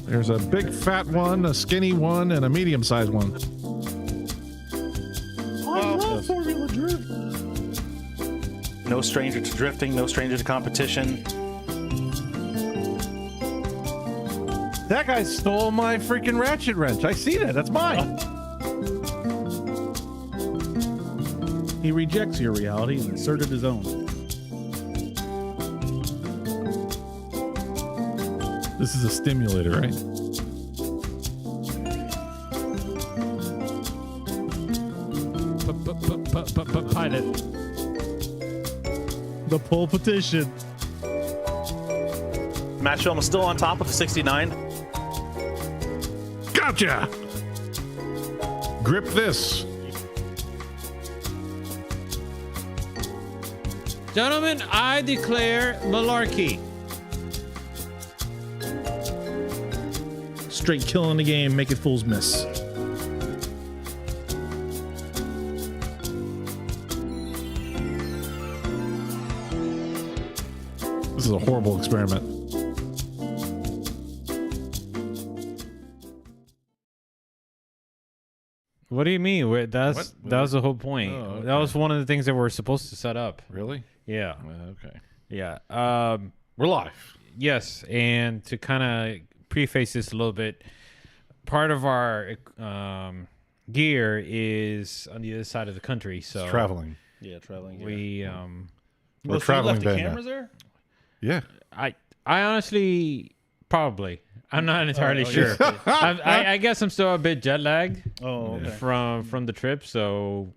There's a big fat one, a skinny one, and a medium-sized one. I love Formula Drift. No stranger to drifting, no stranger to competition. That guy stole my freaking ratchet wrench. I see that. That's mine. He rejects your reality and inserted his own. This is a stimulator, right? Pilot. The pole petition. Matt Shulman still on top with the 69. Gotcha! Grip this. Gentlemen, I declare malarkey. Straight killing the game, making fools miss. This is a horrible experiment. What do you mean? That was the whole point. Oh, okay. That was one of the things that we're supposed to set up. Really? Yeah. Okay. Yeah. We're live. Yes, and to kind of preface this a little bit, part of our gear is on the other side of the country, so It's traveling. Yeah, traveling. we We're traveling left the band now. cameras there? Yeah. I honestly probably I'm not entirely sure. I guess I'm still a bit jet lagged Oh, okay. from the trip, so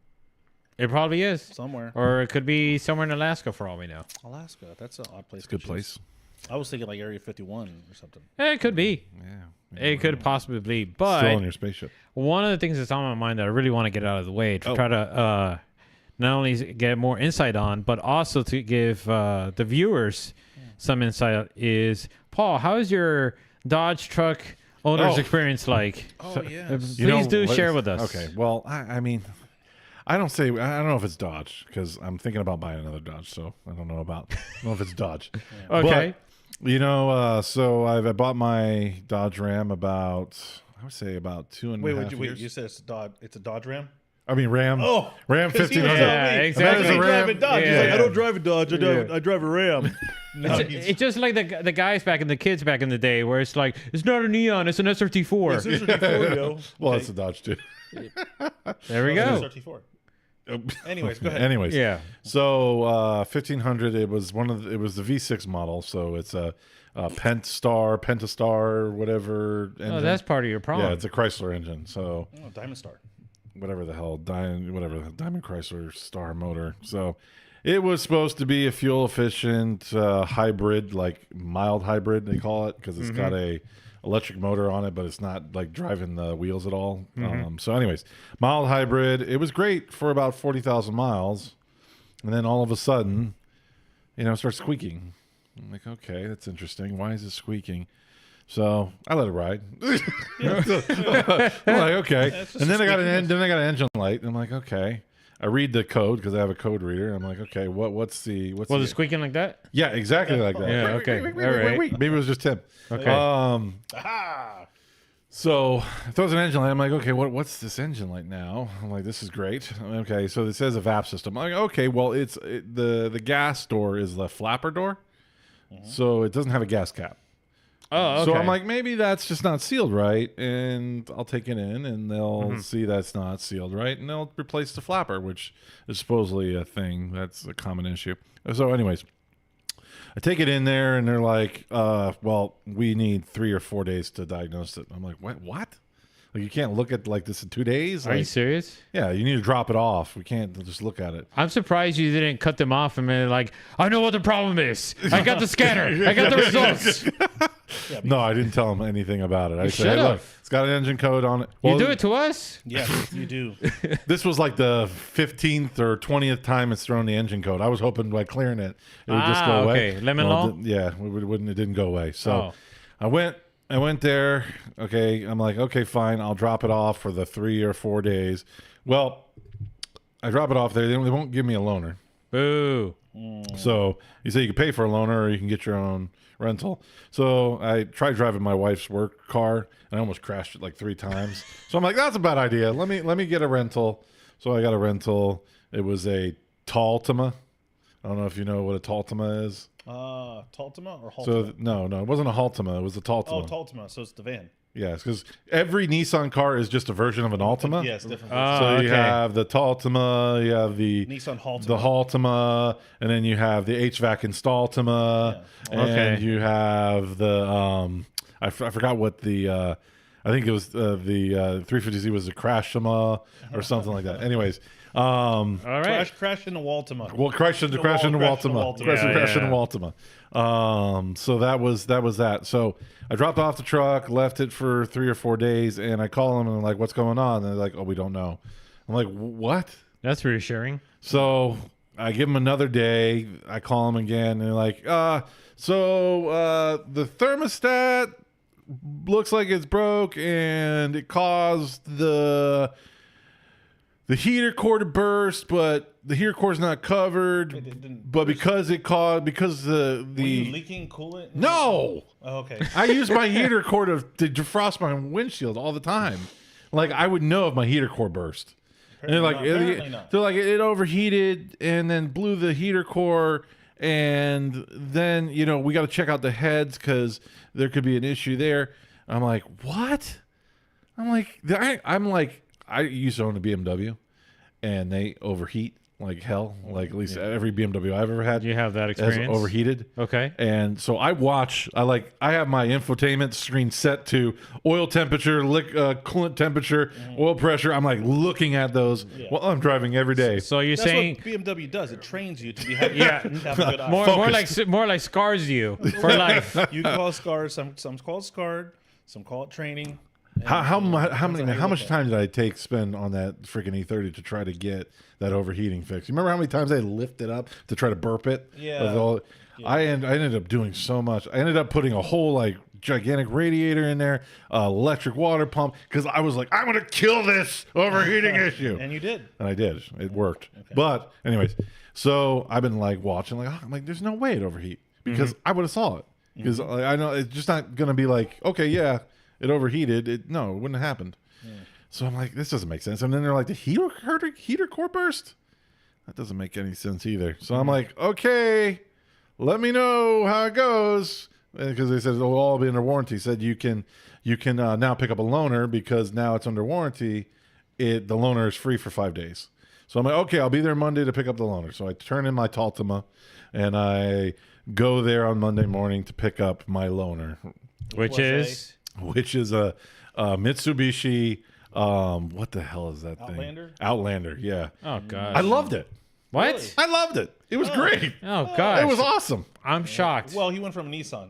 it probably is. Somewhere. Or it could be somewhere in Alaska for all we know. Alaska. That's an odd place. It's a good place. I was thinking like Area 51 or something. It could be. Yeah. It could possibly be. Still But on your spaceship. one of the things that's on my mind that I really want to get out of the way to try to not only get more insight on, but also to give the viewers some insight is, Paul, how is your Dodge truck owner's experience like? Oh, yeah. Please do share with us. Okay. Well, I mean, I don't know if it's Dodge because I'm thinking about buying another Dodge, so I don't know if it's Dodge. Okay. But, so I bought my Dodge Ram about 2.5 Wait, years. you said it's a Dodge Ram? I mean Ram. Oh, Ram 1500. Yeah, exactly. That is a Ram. Driving Dodge. He's Yeah. like, I don't drive a Dodge. Yeah. I drive a Ram. No, It's just like the guys back in the kids back in the day where it's like, it's not a Neon, it's an SRT4. It's a SRT4, yo. Well, it's a Dodge too. There we It's go. a SRT4. Anyways, go ahead. Anyways, Yeah. So 1500. It was it was the V6 model. So it's a Pentastar, whatever. Engine. Oh, that's part of your problem. Yeah, it's a Chrysler engine. So Oh, Diamond Star. whatever the hell, Diamond Chrysler Star motor. So it was supposed to be a fuel efficient hybrid, like mild hybrid they call it, because it's got a electric motor on it, but it's not like driving the wheels at all. So anyways, mild hybrid. It was great for about 40,000 miles, and then all of a sudden, it starts squeaking. I'm like, okay, that's interesting. Why is it squeaking? So I let it ride. I'm like, okay. And then I got an engine light. And I'm like, okay. I read the code because I have a code reader. I'm like, okay, what's the Was it squeaking like that? Yeah, exactly like that. Yeah, okay. All right. Maybe it was just him. Okay. So I throws an engine light. I'm like, okay, what's this engine light now? I'm like, this is great. Okay, so it says a VAP system. I'm like, okay, well, the gas door is the flapper door, so it doesn't have a gas cap. Oh, okay. So I'm like, maybe that's just not sealed right, and I'll take it in, and they'll see that's not sealed right, and they'll replace the flapper, which is supposedly a thing. That's a common issue. So anyways, I take it in there, and they're like, well, we need 3 or 4 days to diagnose it. I'm like, what? Like, you can't look at like this in 2 days? Are you Like, serious? yeah, you need to drop it off. We can't just look at it. I'm surprised you didn't cut them off and be like, I know what the problem is. I got the scanner. I got the results. No, I didn't tell them anything about it. I said, should hey, look, have. it's got an engine code on it. You do it to us? Yes, you do. This was like the 15th or 20th time it's thrown the engine code. I was hoping by clearing it, it would just go away. Okay. Lemon law? It wouldn't. It didn't go away. So Oh. I went there. Okay, I'm like, okay, fine. I'll drop it off for the 3 or 4 days. Well, I drop it off there. They won't give me a loaner. Boo. So you say you can pay for a loaner or you can get your own rental. So I tried driving my wife's work car and I almost crashed it like 3 times. So I'm like, that's a bad idea. Let me get a rental. So I got a rental. It was a Taltima. I don't know if you know what a Taltima is. Taltima or Haltima? So no, it wasn't a Haltima. It was a Taltima. Oh, Taltima. So it's the van. Yes, because every Nissan car is just a version of an Altima. Yes, different. So you have the Taltima, you have the Nissan Haltima. the Haltima, and then you have the HVAC Instaltima, and Okay. you have the I forgot what the I think it was the 350Z was the Crashima or something like that. Anyways, All right. Crash into Waltima. well, crash into Crash into Waltima, Waltima. crash into Waltima. So that was that. So I dropped off the truck, left it for 3 or 4 days, and I call them and I'm like, "What's going on?" And they're like, "Oh, we don't know." I'm like, "What?" That's reassuring. So I give them another day. I call them again, and they're like, the thermostat looks like it's broke, and it caused the heater core to burst, but the heater core's not covered. It didn't But because the Were you leaking coolant? no, Oh, okay. I use my heater core to defrost my windshield all the time. Like I would know if my heater core burst. And they're like, Apparently not. they're like, it overheated and then blew the heater core, and then we got to check out the heads because there could be an issue there. I'm like, what? I'm like, I used to own a BMW, and they overheat like hell. Like at least every BMW I've ever had, You have that has experience. overheated. Okay. And so I have my infotainment screen set to oil temperature, coolant temperature, oil pressure. I'm like looking at those while I'm driving every day. So you're That's saying what BMW does. It trains you to be have, Yeah. have a good eye. more like scars you for life. You can call it scars. Some call it scarred. Some call it training. How much look time did I spend on that freaking E30 to try to get that overheating fixed? You remember how many times I lifted up to try to burp it? Yeah. I ended up doing so much. I ended up putting a whole like gigantic radiator in there, electric water pump, because I was like, I'm gonna kill this overheating issue. And you did. And I did. It worked. But anyways, so I've been like watching, like I'm like, there's no way it overheat because I would have saw it because I know it's just not gonna be like, okay, yeah, it overheated. It wouldn't have happened. So I'm like, this doesn't make sense. And then they're like, the heater core burst. That doesn't make any sense either. So I'm like, okay, let me know how it goes. Because they said it'll all be under warranty. Said you can now pick up a loaner because now it's under warranty. The loaner is free for 5 days. So I'm like, okay, I'll be there Monday to pick up the loaner. So I turn in my Taltima, and I go there on Monday morning to pick up my loaner, Which is which is a Mitsubishi. What the hell is that Outlander? thing? Outlander. Yeah. oh god. I loved it. What? Really? I loved it. It was great. Oh god. It was awesome. I'm shocked. Well, he went from Nissan.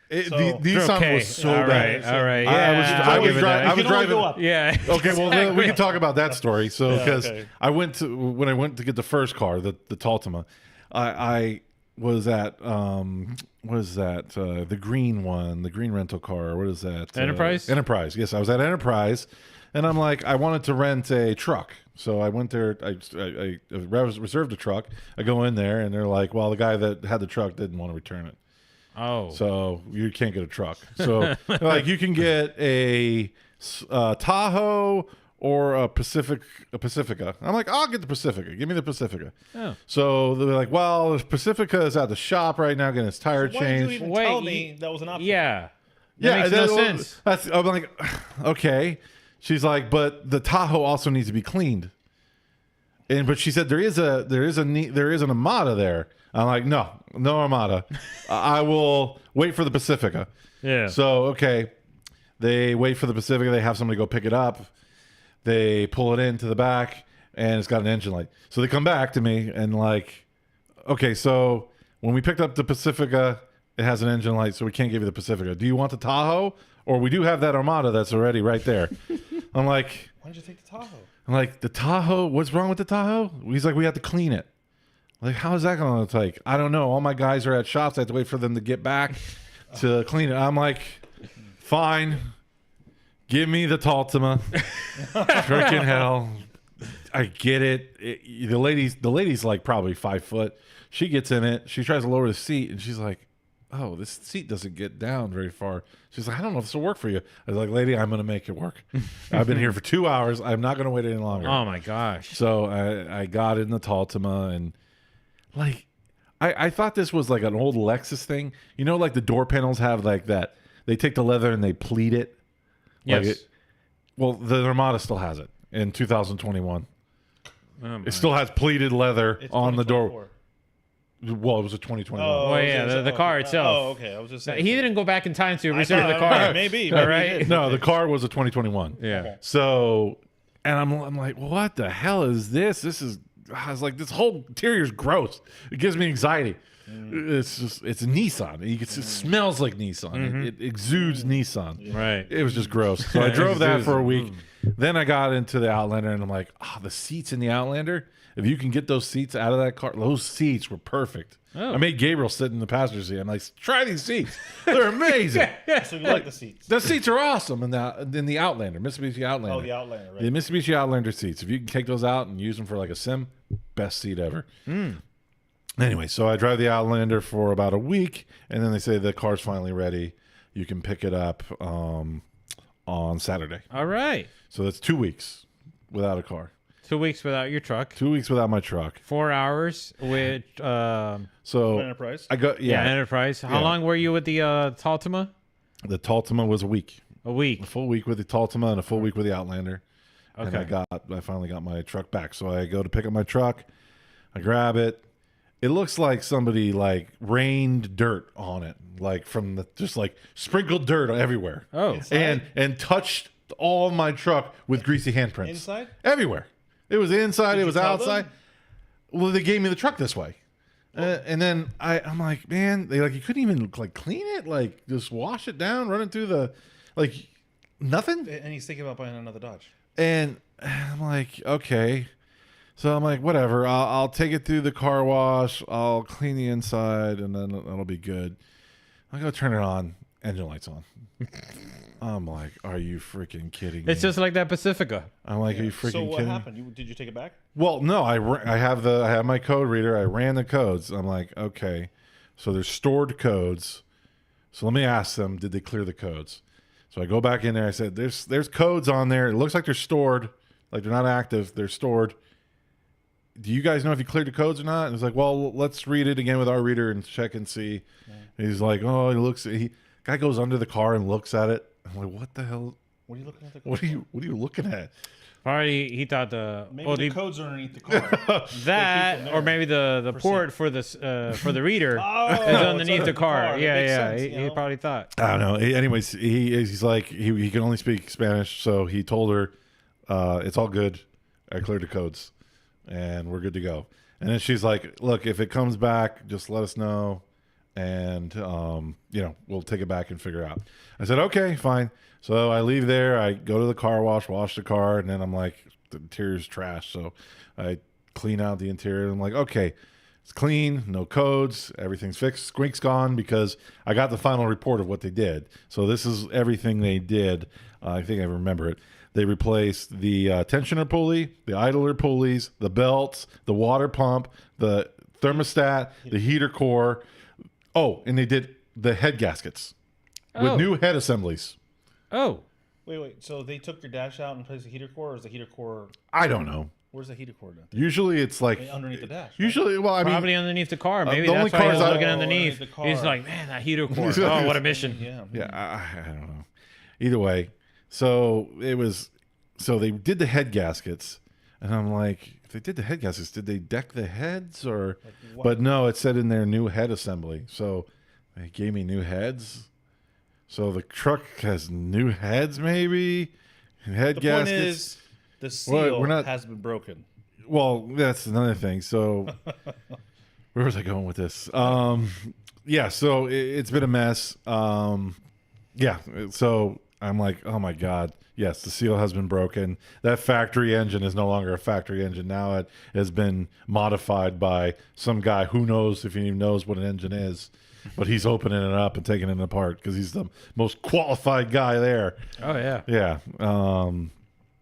The So- Nissan okay. was so all bad. right. All right. I was Yeah. driving. Yeah. Okay, well we can talk about that story. So because okay. when I went to get the first car, the Taltima, I was at what is that? The green one, the green rental car. What is that? Enterprise? Enterprise. Yes, I was at Enterprise, and I'm like, I wanted to rent a truck. So I went there. I reserved a truck. I go in there, and they're like, well, the guy that had the truck didn't want to return it. Oh. So you can't get a truck. So like you can get a Tahoe or a Pacifica. I'm like, I'll get the Pacifica. Give me the Pacifica. Oh. So they're like, well, the Pacifica is at the shop right now getting its tire Why did you changed. even Wait, tell me that was an option? Yeah. That makes no sense. I'm like, okay. She's like, but the Tahoe also needs to be cleaned. But she said there is an Armada there. I'm like, no Armada. I will wait for the Pacifica. Yeah. So okay, they wait for the Pacifica. They have somebody go pick it up. They pull it into the back, and it's got an engine light. So they come back to me and like, okay, so when we picked up the Pacifica, it has an engine light, so we can't give you the Pacifica. Do you want the Tahoe, or we do have that Armada that's already right there? I'm like, Why did you take the Tahoe? the Tahoe. What's wrong with the Tahoe? He's like, we have to clean it. Like, how is that going to take? I don't know. All my guys are at shops. I have to wait for them to get back to clean it. I'm like, fine. Give me the Taltima. Freaking hell. I get it. The lady's like probably 5 foot. She gets in it. She tries to lower the seat, and she's like, "Oh, this seat doesn't get down very far." She's like, "I don't know if this will work for you." I was like, "Lady, I'm going to make it work. I've been here for 2 hours. I'm not going to wait any longer." Oh my gosh. So I got in the Taltima, and like I thought this was like an old Lexus thing. You know, like the door panels have like that. They take the leather and they pleat it. Yes. Like well, the Armada still has it in 2021. It still has pleated leather It's on the door. 2024. Well, it was a 2021. Well, yeah, the car itself. Oh, okay. I was just saying. He didn't go back in time to I reserve the know, car. Maybe. All Maybe right. he did. No, the car was a 2021. Yeah. So, and I'm like, what the hell is this? This is, I was like, this whole interior is gross. It gives me anxiety. It's just, it's Nissan. It smells like Nissan. It exudes Nissan. Right. It was just gross. So I drove that for a week. Then I got into the Outlander, and I'm like, the seats in the Outlander, if you can get those seats out of that car, those seats were perfect. Oh. I made Gabriel sit in the passenger seat. I'm like, try these seats. They're amazing. So you like the seats? The seats are awesome in the Outlander, Mitsubishi Outlander. Oh, the Outlander, right? The Mitsubishi Outlander seats. If you can take those out and use them for like a sim, best seat ever. Anyway, so I drive the Outlander for about a week, and then they say the car's finally ready. You can pick it up on Saturday. All right. So that's 2 weeks without a car. 2 weeks without your truck. 2 weeks without my truck. 4 hours with So Enterprise? I got Enterprise. How Yeah. long were you with the Taltima? The Taltima was a week. A week. A full week with the Taltima and a full week with the Outlander. And Okay. I finally got my truck back. So I go to pick up my truck. I grab it. It looks like somebody like rained dirt on it, like from the just like sprinkled dirt everywhere. Oh. and touched all my truck with greasy handprints. Inside? Everywhere. It was inside. Did It you was tell outside. them? Well, they gave me the truck this way. And then I'm like, man, they like, you couldn't even like clean it, like just wash it down, run it through the, like nothing. And he's thinking about buying another Dodge. And I'm like, okay. So I'm like, whatever. I'll take it through the car wash. I'll clean the inside, and then it'll be good. I go turn it on. Engine lights on. I'm like, are you freaking kidding me? It's just like that Pacifica. I'm like, are you freaking So what kidding me? happened? Did you take it back? Well, no. I have my code reader. I ran the codes. I'm like, okay. So there's stored codes. So let me ask them, did they clear the codes? So I go back in there. I said, there's codes on there. It looks like they're stored. Like they're not active. They're stored. Do you guys know if you cleared the codes or not? And it's like, well, let's read it again with our reader and check and see. Yeah. He's like, oh, guy goes under the car and looks at it. I'm like, what the hell? What are you looking at? What are you looking at? Probably he thought Maybe the codes are underneath the car. that or maybe the port for this for the reader Oh, is it's underneath the under car. That Yeah, makes yeah. sense, He you know? probably thought. I don't know. Anyways, he's like, he can only speak Spanish. So he told her, it's all good. I cleared the codes and we're good to go. And then she's like, look, if it comes back, just let us know. And, we'll take it back and figure out. I said, okay, fine. So I leave there. I go to the car wash the car. And then I'm like, the interior's trash. So I clean out the interior. I'm like, okay, it's clean, no codes, everything's fixed. Squink's gone because I got the final report of what they did. So this is everything they did. I think I remember it. They replaced the tensioner pulley, the idler pulleys, the belts, the water pump, the thermostat, the heater core. Oh, and they did the head gaskets with new head assemblies. Oh, Wait. So they took your dash out and placed the heater core, or is the heater core? I don't know. Where's the heater core then? Usually it's like Underneath the dash. Usually, well, I mean, probably underneath the car. Maybe the only that's why he was cars I- looking Oh, underneath. underneath the He's car. like, man, that heater core. Oh, what a mission. Yeah. yeah, I don't know. Either way, so they did the head gaskets, and I'm like, if they did the head gaskets, did they deck the heads or? what? But no, it said in their new head assembly. So they gave me new heads. So the truck has new heads, maybe, and head The gaskets. point is, the Well, seal we're not- has been broken. Well, that's another thing. So where was I going with this? Yeah, so it's been a mess. Yeah, so I'm like, oh my God. Yes, the seal has been broken. That factory engine is no longer a factory engine. Now it has been modified by some guy who knows if he even knows what an engine is. But he's opening it up and taking it apart because he's the most qualified guy there. Oh yeah. Yeah.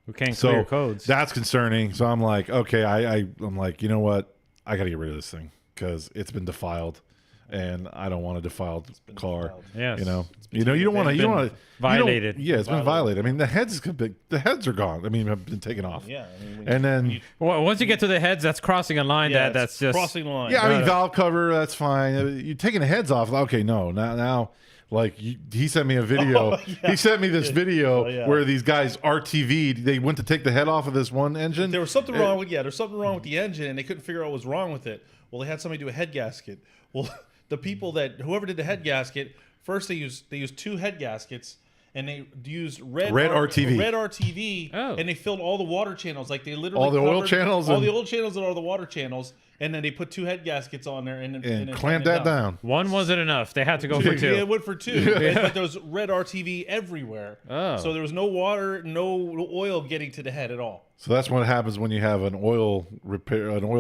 We can't So clear codes. that's concerning. So I'm like, okay, I'm like, you know what? I got to get rid of this thing because it's been defiled, and I don't want a defiled car. defiled. Yes. You don't want to. You don't want to violated. Yeah, it's been violated. I mean, the heads are gone. I mean, have been taken off. Yeah. I mean, And then Well, once you get to the heads, that's crossing a line yeah, that's it's just crossing the line. yeah, I mean, valve cover, that's fine. You're taking the heads off. Okay, no, now. Like he sent me a video. He sent me this video where these guys RTV'd. They went to take the head off of this one engine. There was something wrong with there's something wrong with the engine, and they couldn't figure out what was wrong with it. Well, they had somebody do a head gasket. Well, the people whoever did the head gasket, first they used 2 head gaskets, and they used red RTV, and they filled all the water channels. Like they literally all the oil channels, all the oil channels and all the water channels, and then they put 2 head gaskets on there and clamped that down. one wasn't enough. They had to go for 2. Yeah, it went for 2. But there was red RTV everywhere. Oh. So there was no water, no oil getting to the head at all. So that's what happens when you have an oil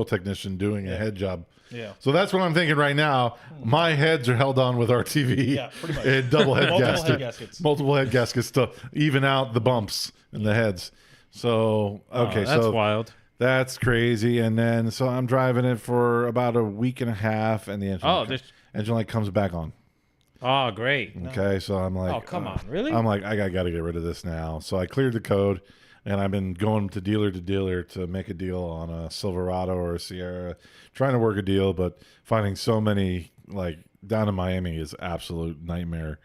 technician doing a head job. Yeah. So that's what I'm thinking right now. My heads are held on with RTV. Yeah, pretty much. And double head Multiple head gaskets. Multiple head gaskets to even out the bumps in the heads. So okay, that's so wild. that's crazy. And then so I'm driving it for about a week and a half, and the engine light comes back on. Oh, great. Okay, so I'm like, Oh, come on. Really? I'm like, I got to get rid of this now. So I cleared the code, and I've been going to dealer to make a deal on a Silverado or a Sierra, trying to work a deal, but finding so many, like down in Miami is absolute nightmare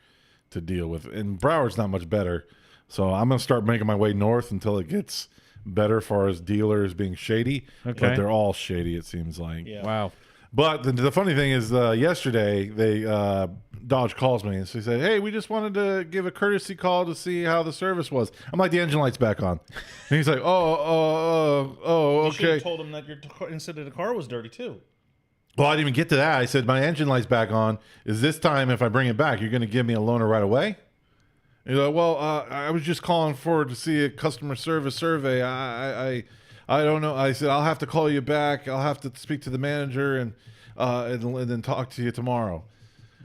to deal with. And Broward's not much better. So I'm going to start making my way north until it gets better as far as dealers being shady. Okay. But they're all shady, it seems like. Yeah. Wow. But the funny thing is, yesterday Dodge calls me and she said, "Hey, we just wanted to give a courtesy call to see how the service was." I'm like, "The engine light's back on," and he's like, "Oh, You should okay." have told him that your instead of the car was dirty too. Well, I didn't even get to that. I said, "My engine light's back on. Is this time if I bring it back, you're going to give me a loaner right away?" He's like, "Well, I was just calling forward to see a customer service survey. I don't know." I said, "I'll have to call you back. I'll have to speak to the manager and then talk to you tomorrow."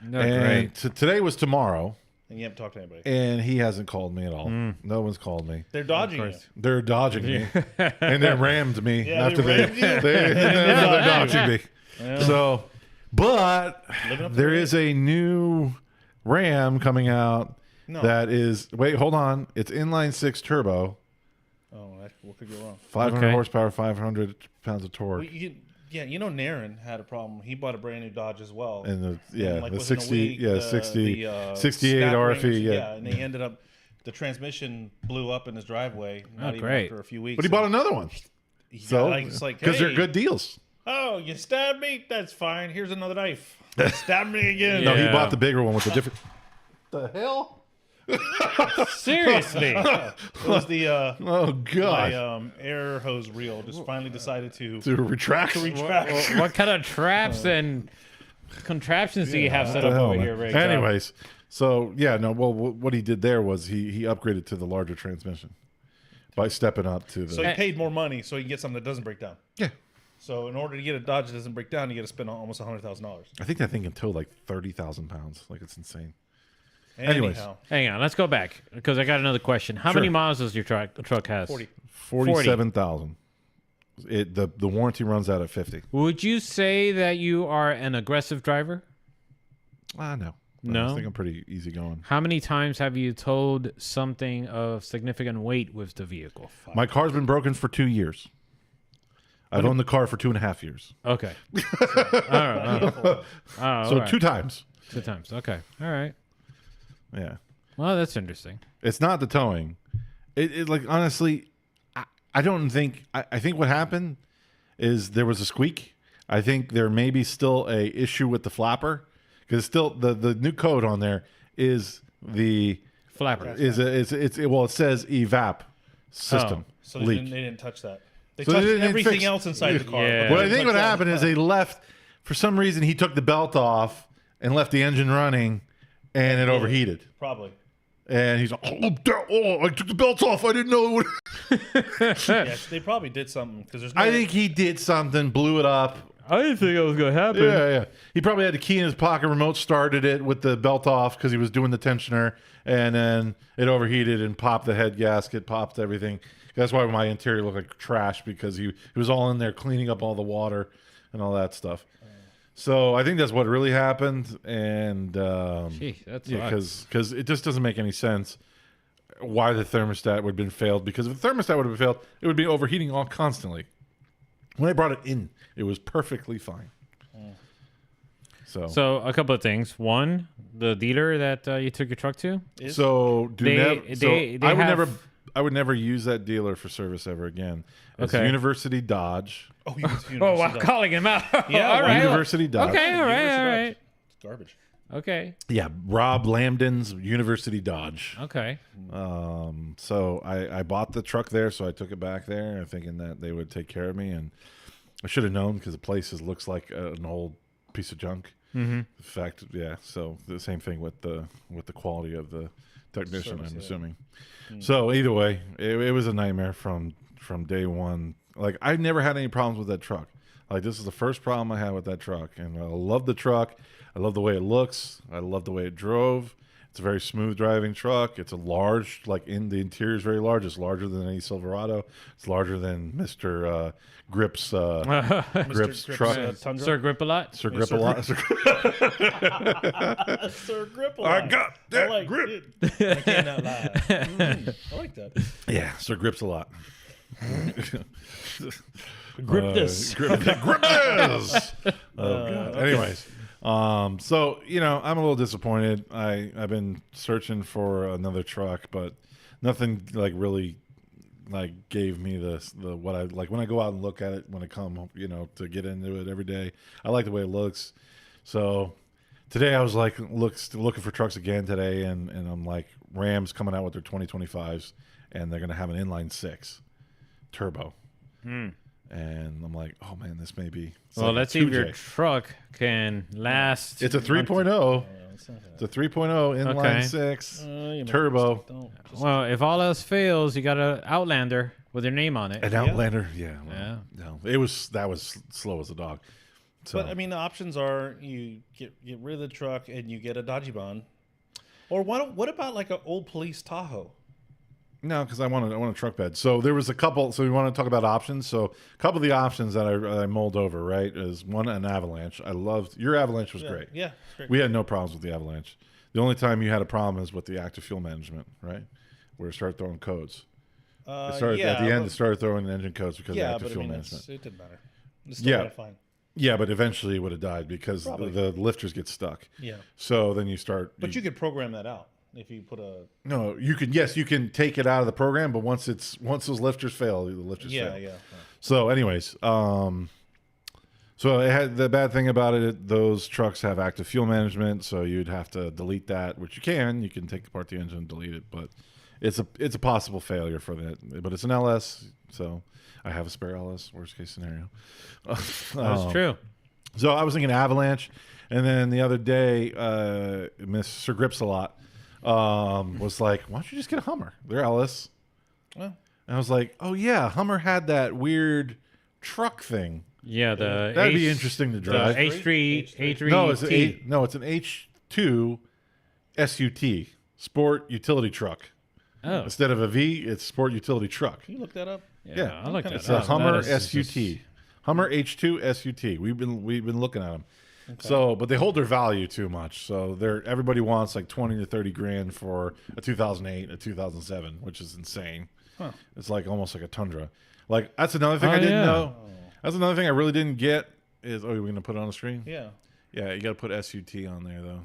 Great. Today was tomorrow, And you haven't talked to anybody. and he hasn't called me at all. No one's called me. They're dodging you. They're dodging me, and they rammed me Yeah, after they rammed you. they're dodging me. So, but Living up to there the is a new Ram coming out that is. Wait, hold on. It's inline 6 turbo, Oh, what could go wrong? 500 Okay. horsepower, 500 pounds of torque. Well, Naren had a problem. He bought a brand new Dodge as well. And the And, like, the within a 60 week, yeah the 68 snap RFE rings- yeah. and they ended up the transmission blew up in his driveway. Not even great. after a few weeks. But he bought another one, so it's like, because they're hey, good deals. Oh, you stabbed me? That's fine. Here's another knife. Stab me again. No, he Yeah. bought the bigger one with the different. The hell? Seriously. It was the Oh God! my air hose reel just finally decided to To retract. retract. What kind of traps and contraptions do you have set What up the hell, over man? here, Ray? Anyways, so yeah, no. Well, what he did there was he upgraded to the larger transmission by stepping up to the. So he paid more money so he can get something that doesn't break down. yeah, So in order to get a Dodge that doesn't break down, you got to spend almost $100,000. I think that thing can tow like 30,000 pounds. Like it's insane. Anyways. Anyhow, Hang on, let's go back because I got another question. How Sure. many miles does your truck has? 40. 47,000. The warranty runs out at 50. Would you say that you are an aggressive driver? No. No? I think I'm pretty easygoing. How many times have you towed something of significant weight with the vehicle? My car's been broken for 2 years. I've owned the car for 2.5 years. Okay. All right. So all right. 2 times. 2 times. Okay. All right. Yeah. Well, that's interesting. It's not the towing. It like honestly, I don't think. I think what happened is there was a squeak. I think there may be still a issue with the flapper because still the new code on there is the Flapper. it says evap system so leak. they didn't touch that. They So touched they didn't everything fix- else inside the car. Yeah. but What they I think touched what that. happened is they left for some reason. He took the belt off and left the engine running, and it overheated. Probably. And he's like, I took the belts off. I didn't know it would. Yes, they probably did something because there's no. I think he did something, blew it up, I didn't think it was gonna happen. Yeah. He probably had the key in his pocket, remote started it with the belt off because he was doing the tensioner, and then it overheated and popped the head gasket, popped everything. That's why my interior looked like trash, because he was all in there cleaning up all the water and all that stuff. So I think that's what really happened, and Gee, that's because it just doesn't make any sense why the thermostat would have been failed. Because if the thermostat would have been failed, it would be overheating all constantly. When I brought it in, it was perfectly fine. So a couple of things. One, the dealer that you took your truck to. I would never use that dealer for service ever again. It's Okay. University Dodge. Oh, Oh, I'm calling him out. Yeah, all right. University Dodge. Okay, all right. It's garbage. Okay. Yeah, Rob Lambden's University Dodge. Okay. So I bought the truck there, so I took it back there, thinking that they would take care of me, and I should have known because the place looks like an old piece of junk. Mm-hmm. In fact, yeah. So the same thing with the quality of the technician, Service, I'm yeah. assuming. So either way, it was a nightmare from day one. Like, I never had any problems with that truck. Like, this is the first problem I had with that truck, and I love the truck. I love the way it looks. I love the way it drove. It's a very smooth driving truck. It's a large, like, in the interior is very large. It's larger than any Silverado. It's larger than Mr. Grip's Grip's truck. Tundra. Sir Grip-a-Lot. Sir Grip a lot. Sir Grip. I got that like grip. It. I cannot lie. I like that. Yeah, Sir Grips a lot. Grip this. Grip this. Oh god. Anyways, so I'm a little disappointed. I've been searching for another truck, but nothing like really like gave me the what I like when I go out and look at it when I come to get into it every day. I like the way it looks. So today I was like looking for trucks again today, and I'm like, Ram's coming out with their 2025s, and they're gonna have an inline 6 turbo. And I'm like, oh man, this may be. Well, like let's a see if your 2J. truck can last. It's a 3.0. It's a 3.0 inline Okay. 6 You know, turbo. Well, if all else fails, you got an Outlander with your name on it. An Outlander, yeah. Yeah. No, that was slow as a dog. So But I mean, the options are you get rid of the truck and you get a Dodgebon, or what about like an old police Tahoe? no, because I want a truck bed. So there was a couple. So we want to talk about options. So a couple of the options that I mulled over, right, is one, an Avalanche. I loved your Avalanche was great. Yeah, it's great. We had no problems with the Avalanche. The only time you had a problem is with the active fuel management, right, where it started throwing codes. It started yeah, at the end. but- It started throwing engine codes because yeah, of active but I fuel mean, management. it didn't matter. It's still Yeah. fine. Yeah, but eventually it would have died because Probably. the lifters get stuck. Yeah, So then you start. but you could program that out if you put a. No, you can. Yes, you can take it out of the program, but once those lifters fail, the lifters Yeah, fail. yeah. So, anyways, so it had the bad thing about it. Those trucks have active fuel management, so you'd have to delete that, which you can. You can take apart the engine and delete it, but it's a possible failure for that. But it's an LS, so I have a spare LS. Worst case scenario. That's true. So I was thinking Avalanche, and then the other day, Miss Sir Grips a lot was like, "Why don't you just get a Hummer? They're LS." Well, And I was like, "Oh yeah, Hummer had that weird truck thing. Yeah, the That'd be interesting to drive." The H3. No, it's an H2 SUT, sport utility truck. Oh, Instead of a V, it's sport utility truck. can you look that up? Yeah, I like that. It's a Hummer That is SUT. Hummer H2 SUT. We've been looking at them. So, but they hold their value too much. So everybody wants like 20 to 30 grand for a 2008, a 2007, which is insane. Huh. It's like almost like a Tundra. Like that's another thing Oh, I didn't yeah. know. That's another thing I really didn't get is you're gonna put it on the screen? Yeah, Yeah, you got to put SUT on there though.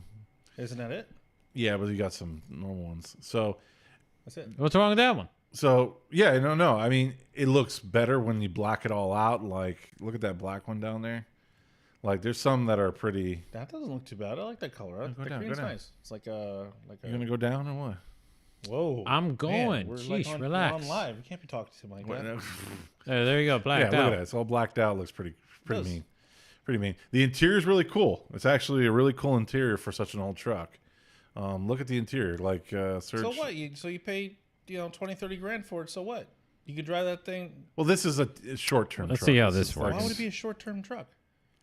isn't that it? Yeah, but you got some normal ones. So That's it. What's wrong with that one? yeah, no. I mean, it looks better when you black it all out. Like, look at that black one down there. Like, there's some that are pretty. That doesn't look too bad. I like that color. go That down, green's go down. nice. It's like a You gonna go down or what? Whoa. I'm going. Man, we're Jeez, on, relax. We're on live. We can't be talking to him like that. There you go. Yeah, Blacked look out. at that. It's all blacked out. Looks pretty does. mean. Pretty mean. The interior is really cool. It's actually a really cool interior for such an old truck. Look at the interior. Like, search. So what? You paid 20, 30 grand for it. So what? You could drive that thing. Well, this is a short-term. Let's truck. see how this is works. Why would it be a short-term truck?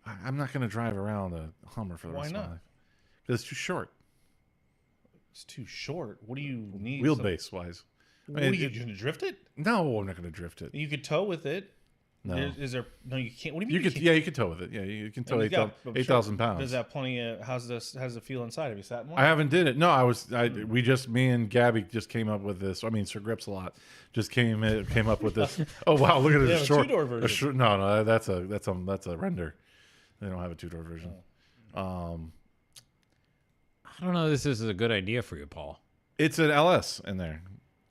I'm not going to drive around a Hummer for the Why rest of not? my life. Because it's too short, It's too short. What do you need? wheelbase wise. What are you going to drift it? No, I'm not going to drift it. You could tow with it. No. Is there? No, you can't. What do you mean? You could, can't? yeah, you could tow with it. Yeah, you can tow You got- 8,000 pounds. Does that plenty of? How's it feel inside? Have you sat in one? I haven't did it. No, me and Gabby just came up with this. I mean, Sir Grips a lot just came up with this. Oh wow, look at They this have a short two-door version. no, that's a render. They don't have a 2-door version. Oh. I don't know. This is a good idea for you, Paul. It's an LS in there.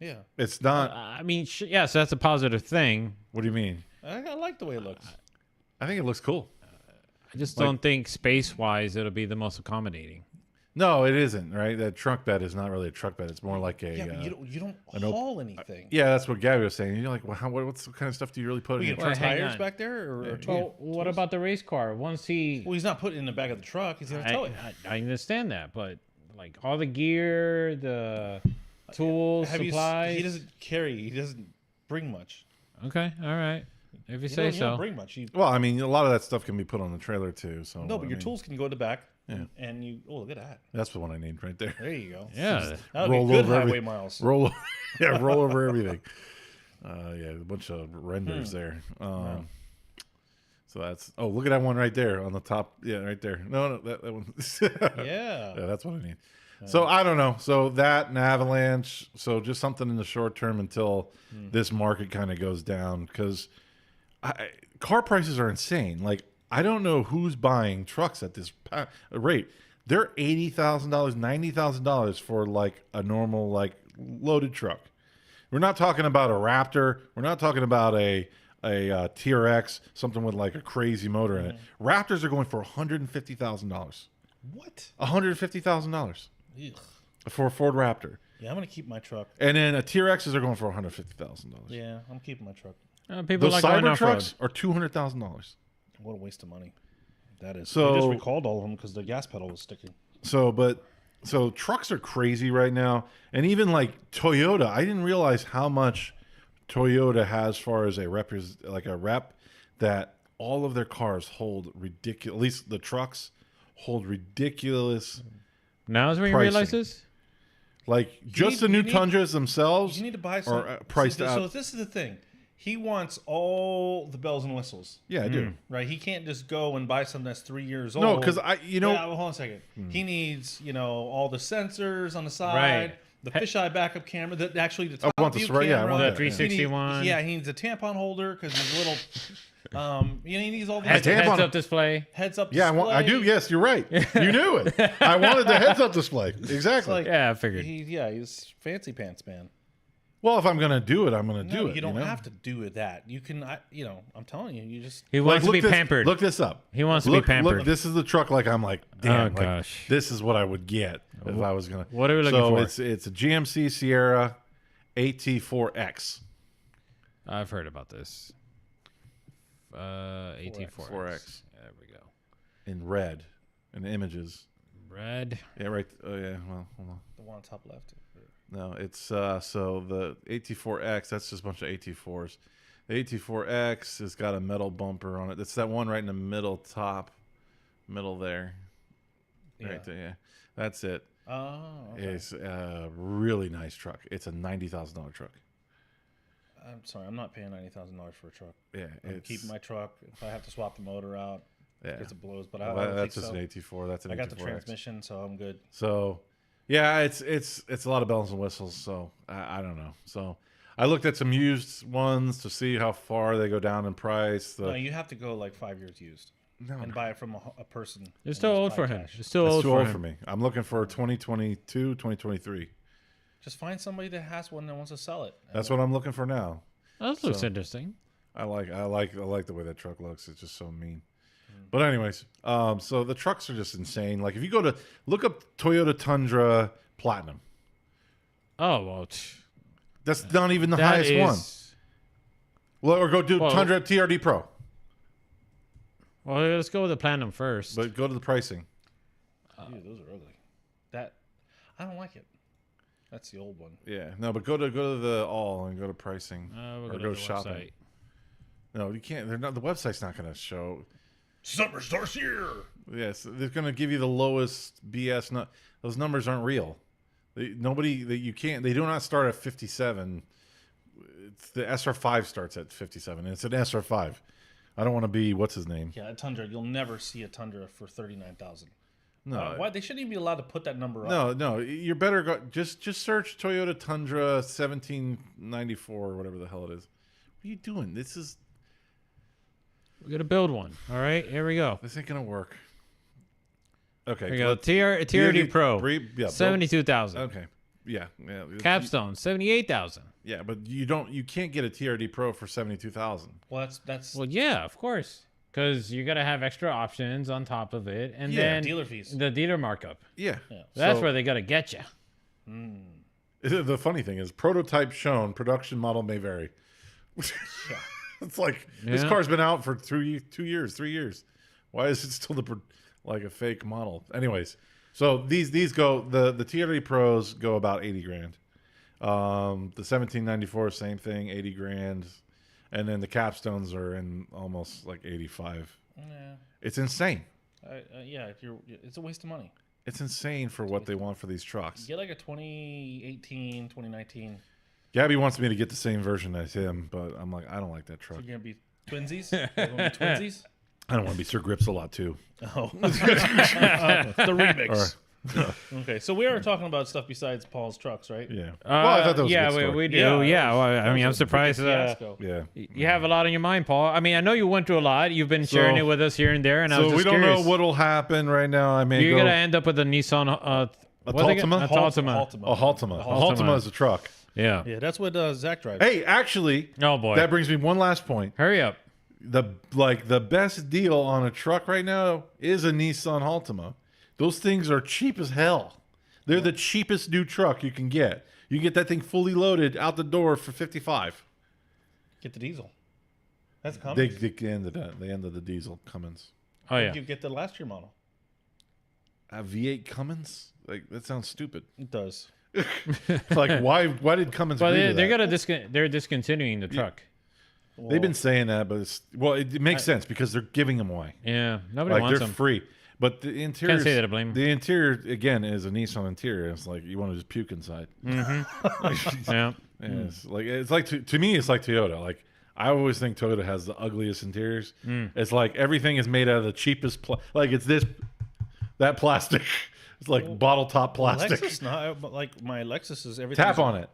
Yeah, It's not. I mean, yeah, so that's a positive thing. What do you mean? I like the way it looks. I think it looks cool. I just don't think space-wise it'll be the most accommodating. No, it isn't. Right, that truck bed is not really a truck bed. It's more like a. Yeah, but you don't an op- haul anything. Yeah, that's what Gabby was saying. You're like, well, what's the kind of stuff do you really put We in? get your Well, truck? hang tires on. back there, or Well, what about the race car? Once he, Well, he's not putting it in the back of the truck. He's gonna tow it. I understand that, but like all the gear, the tools, supplies. He doesn't carry. He doesn't bring much. Okay, all right. If you You say don't, you don't so. bring much. Well, I mean, a lot of that stuff can be put on the trailer too. So No, but I your mean, tools can go in the back. Yeah. And you. Oh, look at that. That's the one I named right there. There you go. Yeah. That would be Roll good over highway every- miles. Roll, roll over everything. Yeah, a bunch of renders there. So that's. Oh, look at that one right there on the top. Yeah, right there. No, that one. Yeah. Yeah, that's what I need. So I don't know. So that and Avalanche. So just something in the short term until this market kind of goes down, because car prices are insane. Like, I don't know who's buying trucks at this rate. They're $80,000, $90,000 for like a normal like loaded truck. We're not talking about a Raptor. We're not talking about a TRX, something with like a crazy motor in it. Raptors are going for $150,000. What? $150,000 Ugh. for a Ford Raptor, Yeah, I'm gonna keep my truck. and then a TRXs are going for $150,000. Yeah, I'm keeping my truck. People Those like going Cyber off road. trucks are $200,000. What a waste of money. That is. So- they just recalled all of them because the gas pedal was sticking. So trucks are crazy right now, and even like Toyota. I didn't realize how much Toyota has as far as a rep that all of their cars hold ridiculous. At least the trucks hold ridiculous. Now is when you Pricing. realize this? Like just the you new need- Tundras themselves. You need to buy some. Or priced so, out. So this is the thing. He wants all the bells and whistles, Yeah, I do. right? He can't just go and buy something that's 3 years old. No, because Yeah, well, hold on a second. He needs, all the sensors on the side, Right. the fisheye backup camera, that actually the top want the view spray- yeah, I camera. want The that, 361. Yeah, he needs a tampon holder because he's a little. He needs all these Heads tampon- up display. heads up. Yeah, I do. display. Yes, you're right. You knew it. I wanted the heads-up display. Exactly. like- Yeah, I figured. He's fancy pants man. Well, if I'm gonna do it, I'm gonna do No, it. you don't know? have to do it. That you can. I'm telling you, you just. He wants to look be this- pampered. Look this up. He wants to be pampered. Look, this is the truck. Like I'm like, damn. Oh, like, gosh. This is what I would get if I was gonna. What are we looking for? It's a GMC Sierra AT4X. I've heard about this. 18 4X. There we go. in red, in images. Red. Yeah, right. Oh yeah. Well, hold on. The one on top left. No, it's so the AT4X. That's just a bunch of AT4s. The AT4X has got a metal bumper on it. That's that one right in the middle there. Yeah. Right there. Yeah, that's it. Oh. Okay. It's a really nice truck. It's a $90,000 truck. I'm sorry, I'm not paying $90,000 for a truck. Yeah, I'm it's keeping my truck. If I have to swap the motor out, yeah. because it blows. But Well, I don't that's think just so. an AT4. That's an I got the AT4X. transmission, so I'm good. So, yeah, it's a lot of bells and whistles. So I don't know. So I looked at some used ones to see how far they go down in price. No, you have to go like 5 years used and buy it from a person. It's and still just old buy for him. cash. It's still That's old too for old him. for me. I'm looking for 2022, 2023. Just find somebody that has one that wants to sell it. That's what I'm looking for now. That looks So- interesting. I like the way that truck looks. It's just so mean. But anyways, so the trucks are just insane. Like if you go to look up Toyota Tundra Platinum, Oh well. that's not even the That highest one. is. Well, or go do Well- Tundra TRD Pro, Well, let's go with the platinum first. but go to the pricing. Dude, those are ugly. That I don't like it. That's the old one. Yeah, no, but go to the all and go to pricing We'll or go to go the shopping. website. No, you can't. They're not. The website's not going to show. Summer starts here. Yes, they're going to give you the lowest BS. Those numbers aren't real. They do not start at 57. The SR5 starts at 57. And it's an SR5. I don't want to be what's his name. Yeah, a Tundra. You'll never see a Tundra for 39,000. No, why they shouldn't even be allowed to put that number up. no. You're better just search Toyota Tundra 1794 or whatever the hell it is. What are you doing? We're gonna build one. All right, here we go. This ain't gonna work. Okay, Here we go. TRD Pro, yeah, 72,000. Okay, yeah. Capstone, 78,000. Yeah, but you can't get a TRD Pro for 72,000. Well, that's Well, yeah, of course, because you gotta have extra options on top of it, and Yeah, then dealer fees. the dealer markup. Yeah, That's So, where they gotta get you. the funny thing is, prototype shown, production model may vary. It's like this Yeah. car's been out for 2 years, 3 years. Why is it still like a fake model? Anyways, so these go the TRD Pros go about 80 grand. The 1794 same thing, 80 grand, and then the Capstones are in almost like 85. Yeah, It's insane. yeah. It's a waste of money. It's insane for what they want for these trucks. Get like a 2018, 2019. Gabby wants me to get the same version as him, but I'm like, I don't like that truck. You're gonna be twinsies. You're gonna be twinsies. I don't want to be Sir Grips a lot too. Oh, the remix. Okay, so we are talking about stuff besides Paul's trucks, right? Yeah. Well, I thought that was a yeah, good story. we do. Yeah, Yeah, that was- well, I that mean, I'm was a surprised. fiasco. Yeah. You have a lot on your mind, Paul. I mean, I know you went through a lot. You've been sharing it with us here and there, and I was So just we don't curious. know what'll happen right now. I may You're go gonna end up with a Nissan. What they got? Altima? A Altima. a Haltima. A Haltima is a truck. Yeah. Yeah, that's what Zach drives. Hey, actually, Oh boy. that brings me one last point. Hurry up. The best deal on a truck right now is a Nissan Altima. Those things are cheap as hell. They're the cheapest new truck you can get. You get that thing fully loaded out the door for 55. Get the diesel. That's They Cummins. ended that. They ended the diesel Cummins. Oh yeah. You get the last year model. A V8 Cummins? Like that sounds stupid. It does. Like why did Cummins But agree to they're that? gonna they're discontinuing the truck. They've been saying that, but it makes sense because they're giving them away. Yeah. Nobody Like wants they're them. free. But the interior, say that I blame 'em. The interior again is a Nissan interior. It's like you want to just puke inside. Yeah. Yeah, it's like to me, it's like Toyota. Like I always think Toyota has the ugliest interiors. It's like everything is made out of the cheapest. Like it's that plastic. It's like bottle top plastic. Lexus, not but like my Lexus is everything. Tap on it.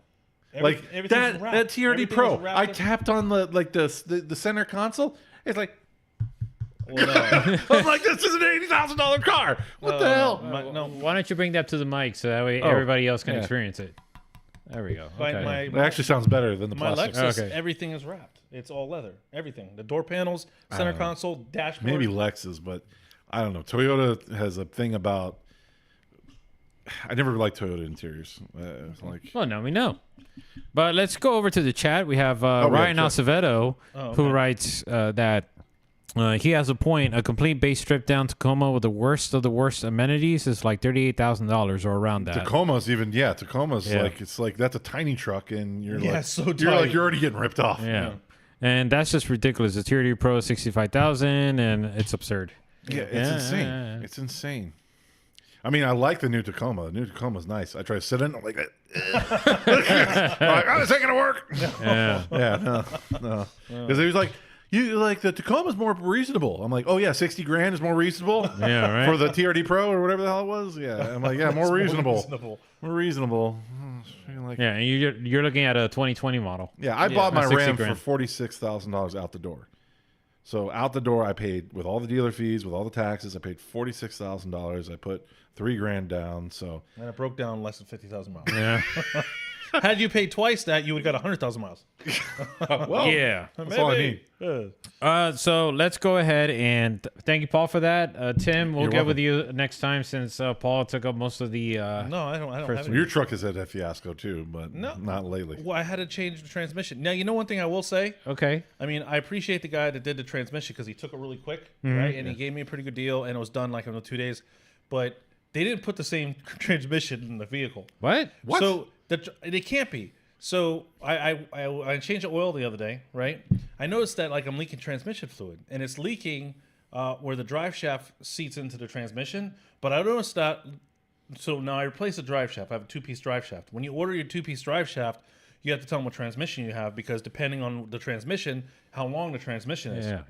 Like everything's that wrapped. TRD Everything Pro. is wrapped I in- tapped on the center console. It's like Well, no. I'm like, this is an $80,000 car. What the hell? No, Why don't you bring that to the mic so that way Oh, everybody else can yeah. experience it? There we go. My- Okay. my- It actually sounds better than the my plastic. Lexus, Okay. everything is wrapped. It's all leather. Everything. The door panels, center console, dashboard. Maybe Lexus, but I don't know. Toyota has a thing about. I never liked Toyota interiors. Like Well, now we know. But let's go over to the chat. We have yeah, Ryan sure. Acevedo, who writes that he has a point. A complete base stripped down Tacoma with the worst of the worst amenities is like $38,000 or around that. Tacoma's even Tacoma's Yeah. like it's like that's a tiny truck and you're Yeah, like it's so you're like tight. you're already getting ripped off. Yeah. And that's just ridiculous. The TRD Pro is $65,000 and it's absurd. Yeah, it's Yeah, insane. yeah, yeah. It's insane. I mean, I like the new Tacoma. The new Tacoma's nice. I try to sit in it like that. I'm like, oh, this ain't gonna work. Yeah. Yeah, no. Because he was like, you like the Tacoma's more reasonable. I'm like, oh yeah, 60 grand is more reasonable. Yeah, right. For the TRD Pro or whatever the hell it was. Yeah, I'm like, yeah, more reasonable. reasonable. More reasonable. You're like, Yeah, and you're looking at a 2020 model. yeah, I bought my 60 Ram grand. for $46,000 out the door. So out the door, I paid with all the dealer fees, with all the taxes. I paid $46,000. I put $3,000 down. So And it broke down less than 50,000 miles. Yeah. Had you paid twice that, you would have got 100,000 miles. well, Yeah. that's all I need. So let's go ahead and thank you, Paul, for that. Tim, we'll You're get welcome. with you next time since Paul took up most of the. No, I don't have Your truck has had that fiasco too, but No. not lately. Well, I had to change the transmission. Now, you know one thing I will say? Okay. I mean, I appreciate the guy that did the transmission because he took it really quick, Mm-hmm. right? And he gave me a pretty good deal, and it was done like in 2 days. But they didn't put the same transmission in the vehicle. What? So they can't be. So I changed the oil the other day, right? I noticed that like I'm leaking transmission fluid, and it's leaking where the drive shaft seats into the transmission. But I noticed that. So now I replaced the drive shaft. I have a 2-piece drive shaft. When you order your 2-piece drive shaft, you have to tell them what transmission you have because depending on the transmission, how long the transmission is. Yeah.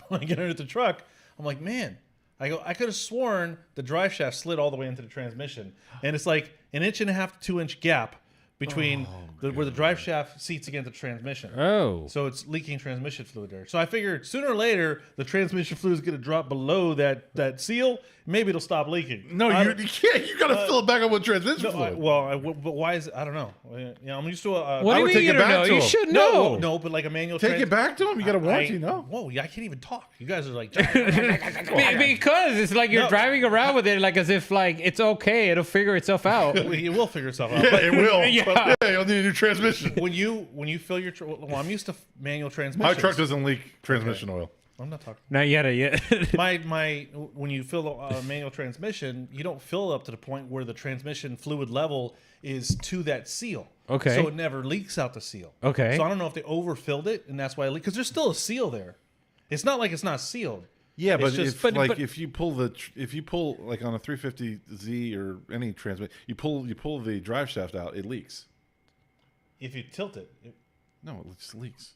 When I get into the truck, I'm like, man, I could have sworn the drive shaft slid all the way into the transmission, and it's like an 1.5 to 2-inch gap between where the drive shaft seats against the transmission. Oh. So it's leaking transmission fluid there. So I figured sooner or later the transmission fluid is going to drop below that seal. Maybe it'll stop leaking. No, you can't. You got to fill it back up with transmission fluid. But why is it? I don't know. I'm used to a. What I do would you take mean it you don't back know? to You him. should know. No, but like a manual. Take it back to him. You got a warranty, no? Whoa, I can't even talk. You guys are like. Because it's like you're driving around with it like as if like it's okay, it'll figure itself out. It will figure itself out. Yeah, But it will. Yeah. Yeah, you'll need a new transmission. when you fill your well, I'm used to manual transmissions. My truck doesn't leak transmission oil. I'm not talking. Not yet. My when you fill a manual transmission, you don't fill it up to the point where the transmission fluid level is to that seal. Okay. So it never leaks out the seal. Okay. So I don't know if they overfilled it and that's why it leaked because there's still a seal there. It's not like it's not sealed. Yeah, but just- if you pull like on a 350Z or any transmission, you pull the drive shaft out, it leaks. If you tilt it. No, it just leaks.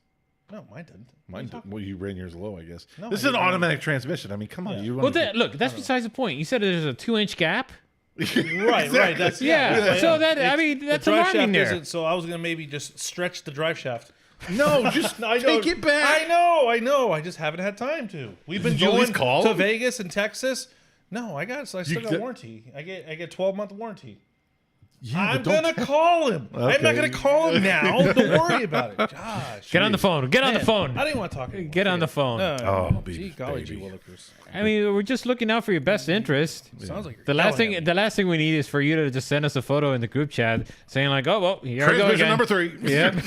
No, mine didn't. Mine, well, you ran yours low, I guess. No, this is I an didn't. automatic transmission. I mean, come on. Yeah. You Well, wanna- look, that's besides the point. You said there's a 2-inch gap. Right. That's Yeah. So that I mean that's the drive alarming shaft there. isn't. So I was gonna maybe just stretch the drive shaft. No, just I know, take it back. I know. I just haven't had time to. We've been Did you at going least call to them? Vegas and Texas. No, I still got did- warranty. I get 12-month warranty. Yeah, I'm but don't- gonna call him. I'm not Okay. gonna call him now. Don't worry about it. Gosh. Get on the phone. Get on the Man, phone. I didn't want to talk. Anymore. Get on the phone. Oh, gee, baby. golly, gee willikers. I mean, we're just looking out for your best interest. Sounds like you're The last yelling at the last thing we need is for you to just send us a photo in the group chat saying like, "Oh, well, here I go Transmission again." number 3. Yep. me.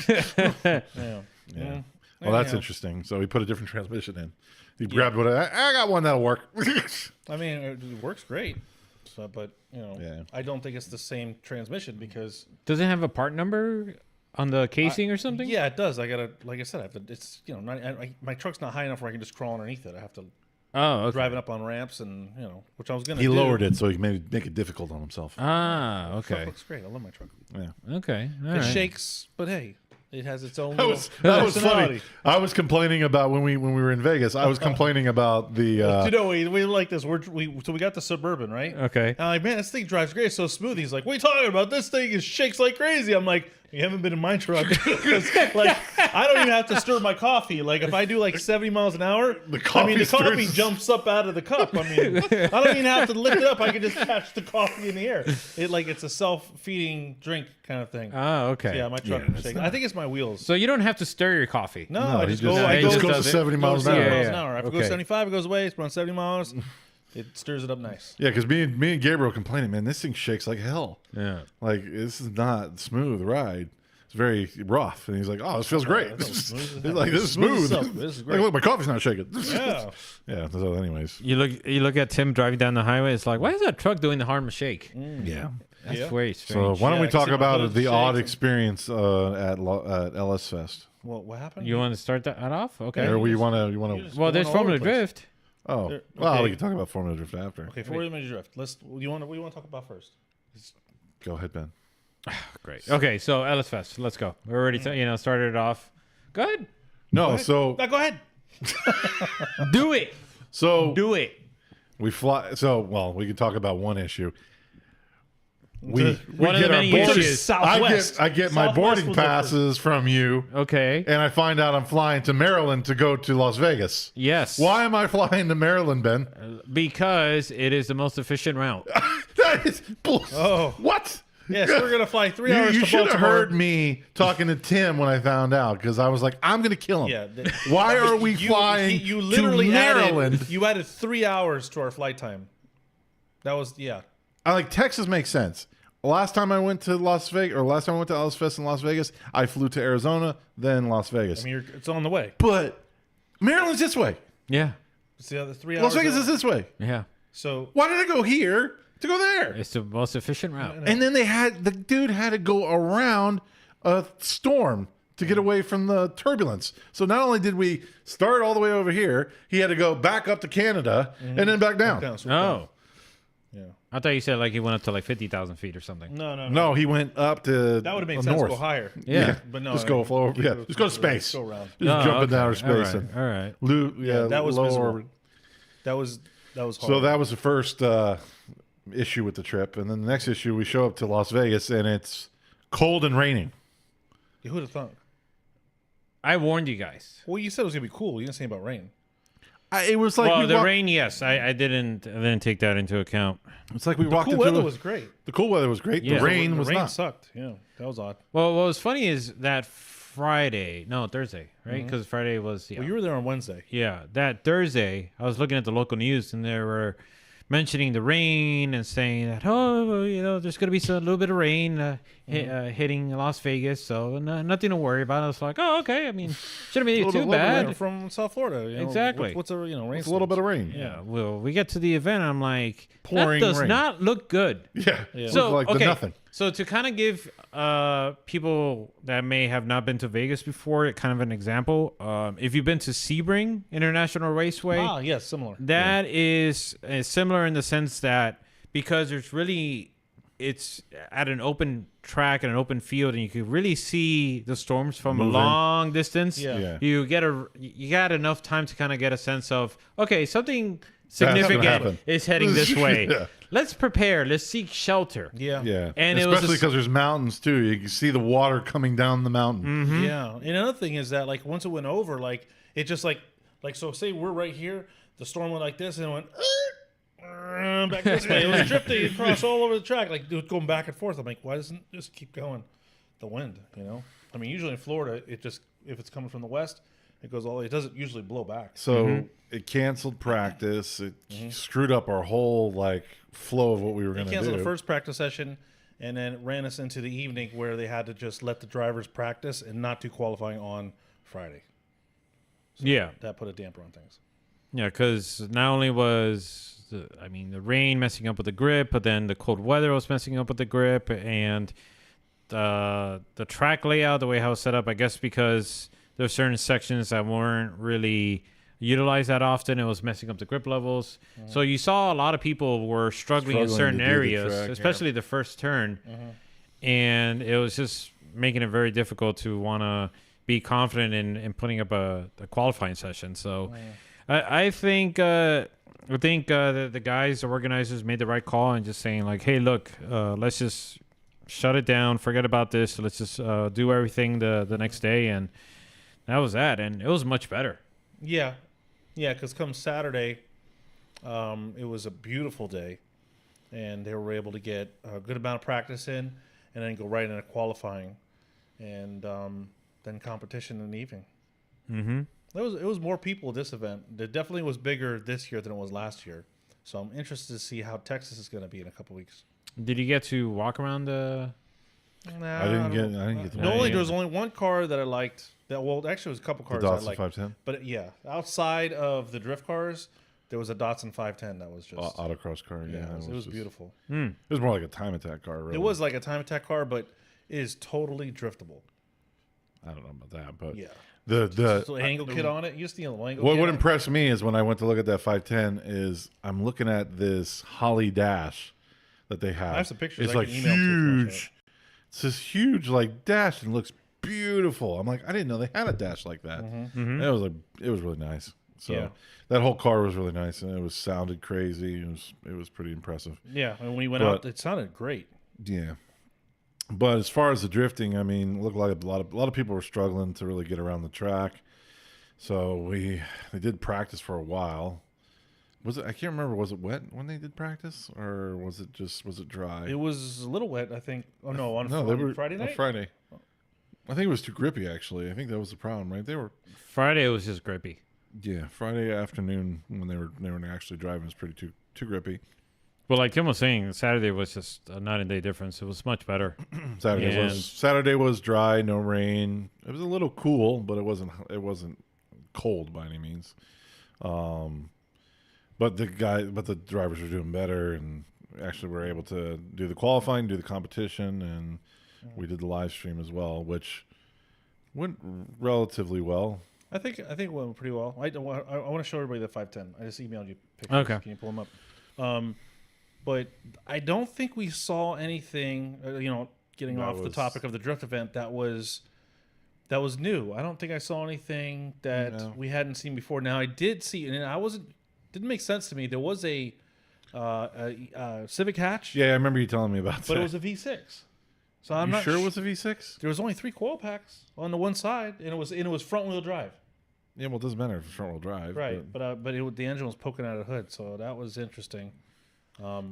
Yeah. Yeah. Well, that's Yeah. interesting. So he put a different transmission in. He grabbed what I got one that'll work. I mean, it works great. So, but Yeah. I don't think it's the same transmission because Does it have a part number on the casing or something? yeah, it does. I gotta, like I said, I have to. It's my truck's not high enough where I can just crawl underneath it. I have to Oh, okay. drive it up on ramps and which I was gonna. He do. lowered it so he could make it difficult on himself. Ah, Truck okay. looks great. I love my truck. Yeah. Okay. All It right. shakes, but hey, it has its own. That little was funny. personality. I was complaining about when we were in Vegas. I was complaining about the We like this. So we got the Suburban, right? Okay. And I'm like, man, this thing drives great, it's so smooth. He's like, what are you talking about? This thing shakes like crazy. I'm like, you haven't been in my truck. 'Cause, like, I don't even have to stir my coffee. Like, if I do like 70 miles an hour, the coffee stirs. jumps up out of the cup. I mean, I don't even have to lift it up. I can just catch the coffee in the air. It's a self-feeding drink kind of thing. Oh, okay. Yeah, my truck Yeah, shakes. I think it's my wheels. So you don't have to stir your coffee. No, No, I he just just- go. I he go just goes does to it. 70 miles an 70 hour. miles Yeah, an hour. If it okay. goes 75, it goes away. It's around 70 miles. It stirs it up nice. Yeah, because me and Gabriel complaining, man, this thing shakes like hell. Yeah. Like this is not a smooth ride. It's very rough. And he's like, "Oh, this feels great." That's smooth as He's hell. like, "This is Smooth as smooth. silk. This is Like, great. look, my coffee's not shaking." Yeah. Yeah. So, anyways, You look at Tim driving down the highway. It's like, why is that truck doing the Harlem Shake? yeah. That's Yeah. way So strange. why don't we Yeah, talk see my about hood the odd shakes. experience at LS Fest? Well, what happened? You want to start that off? Okay. Or you want to? just Well, going there's all over Formula the place. Drift. Oh, There- well, okay. we can talk about Formula Drift after. Okay, for Formula Drift. What do you want to talk about first? Go ahead, Ben. Great. Okay, so Ellis Fest. Let's go. We already started it off. Go ahead. No, so Now go ahead. Do it. so Do it. we fly. So well, we can talk about one issue. We One of get the our many boarding- issues. Southwest. I get my Southwest boarding was the passes from you, Okay. and I find out I'm flying to Maryland to go to Las Vegas. Yes. Why am I flying to Maryland, Ben? Because it is the most efficient route. That is bull. Oh. What? Yes, we're gonna fly 3 You, hours you to should have Baltimore. heard me talking to Tim when I found out because I was like, I'm gonna kill him. Yeah. Why are we flying You literally to Maryland? You added 3 hours to our flight time. That was I like Texas makes sense. Last time I went to Las Vegas, or last time I went to Ellis Fest in Las Vegas, I flew to Arizona, then Las Vegas. I mean, it's on the way. But Maryland's this way. Yeah. It's the other 3 hours. Las Vegas is this way. Yeah. So Why did I go here to go there? It's the most efficient route. And then the dude had to go around a storm to get away from the turbulence. So not only did we start all the way over here, he had to go back up to Canada and then back down. Oh, Yeah. I thought you said like he went up to like 50,000 feet or something. No. No, he went up to That would have made the sense. north. Go higher. Yeah. But no. Just go flow. Yeah, just go to space. Go around. Just jump into outer All space right. All right. and That was low visible. orbit. That was hard. So that was the first issue with the trip, and then the next issue we show up to Las Vegas and it's cold and raining. Who would have thought? I warned you guys. Well, you said it was gonna be cool. You didn't say about rain. It was like Well, we the walked- rain, yes, I didn't take that into account. It's like we The walked cool into weather a- was great. the cool weather was great. Yeah. The rain was the rain not. sucked. Yeah, that was odd. Well, what was funny is that Thursday, right? Because Friday was Well, you were there on Wednesday. Yeah, that Thursday, I was looking at the local news and they were mentioning the rain and saying that, there's going to be a little bit of rain hitting Las Vegas, so nothing to worry about. I was like, oh, okay. I mean, shouldn't be Little too bit of bad. We're from South Florida. You know, Exactly. What's a rain? It's a little bit of rain. Yeah, well, we get to the event, I'm like, Pouring that does rain. not look good. Yeah. Yeah. It So, looked like okay, the nothing. so to kind of give people that may have not been to Vegas before, kind of an example, if you've been to Sebring International Raceway, Ah, yes, similar. that is similar in the sense that because it's at an open track and an open field, and you can really see the storms from a Moving. long distance. Yeah. Yeah. You got enough time to kind of get a sense of, okay, something gonna significant happen. is heading this way. Yeah. Let's prepare. Let's seek shelter. Yeah. Yeah. And it was especially a- because there's mountains too. You can see the water coming down the mountain. Mm-hmm. Yeah. And another thing is that like once it went over, like it just like so say we're right here, the storm went like this and it went back this way. It was drifting across all over the track, like it was going back and forth. I'm like, why doesn't it just keep going? The wind, you know? I mean, usually in Florida, it just if it's coming from the west, it goes all the way. It doesn't usually blow back. So it canceled practice. It screwed up our whole like flow of what we were They going to canceled do. the first practice session and then it ran us into the evening where they had to just let the drivers practice and not do qualifying on Friday. Yeah. That put a damper on things. Yeah, because not only was the rain messing up with the grip, but then the cold weather was messing up with the grip, and the track layout, the way how it was set up, I guess because there's certain sections that weren't really utilized that often, it was messing up the grip levels. So you saw a lot of people were struggling in Struggling certain to do the areas, track, yeah. especially the first turn, and it was just making it very difficult to want to be confident in putting up a qualifying session. So I think the guys, the organizers, made the right call and just saying like, hey, look, let's just shut it down, forget about this. Let's just do everything the next day, and that was that, and it was much better. Yeah, because come Saturday, it was a beautiful day, and they were able to get a good amount of practice in, and then go right into qualifying, and then competition in the evening. Mm-hmm. It was more people at this event. It definitely was bigger this year than it was last year. So I'm interested to see how Texas is going to be in a couple weeks. Did you get to walk around the? Nah, I didn't don't- get to No, walk. there was only one car that I liked. Actually, it was a couple The cars that I Datsun liked. 510 But yeah, outside of the drift cars, there was a Datsun 510 that was just autocross car. Yeah, it was just- beautiful. It was more like a time attack car. Really. It was like a time attack car, but it is totally driftable. I don't know about that, but Yeah. the So angle kit on it. You see the angle what kit would on it? impress me is when I went to look at that 510 is I'm looking at this Holly dash that they have. I have some pictures It's I like can email to you if you want huge. It's this huge like dash and looks beautiful. I'm like, I didn't know they had a dash like that. And it was really nice. So Yeah. that whole car was really nice, and it was sounded crazy. It was pretty impressive. Yeah, and when we went But- out, it sounded great. Yeah. But as far as the drifting, I mean, it looked like a lot of people were struggling to really get around the track. So they did practice for a while. Was it? I can't remember. Was it wet when they did practice, or was it dry? It was a little wet, I think. Oh no, on no, they were Friday on night. Friday. I think it was too grippy. Actually, I think that was the problem, right? They were Friday was just grippy. Friday afternoon when they were actually driving was pretty too grippy. Well, like Tim was saying, Saturday was just a night and day difference. It was much better. Saturday was dry, no rain. It was a little cool, but it wasn't cold by any means. But the drivers were doing better, and actually were able to do the qualifying, do the competition, and we did the live stream as well, which Went relatively well. I think it went pretty well. I want to show everybody the 510. I just emailed you pictures. Okay. Can you pull them up? But I don't think we saw anything. Getting That off the was- topic of the drift event, that was new. I don't think I saw anything that No. we hadn't seen before. Now I did see, and didn't make sense to me. There was a Civic hatch, Yeah, I remember you telling me about but that. it was a V6. So I'm you not sure it was a V6? There was only 3 coil packs on the one side, and it was front wheel drive. Yeah, well, it doesn't matter if it's front wheel drive. Right, but the engine was poking out of the hood, so that was interesting.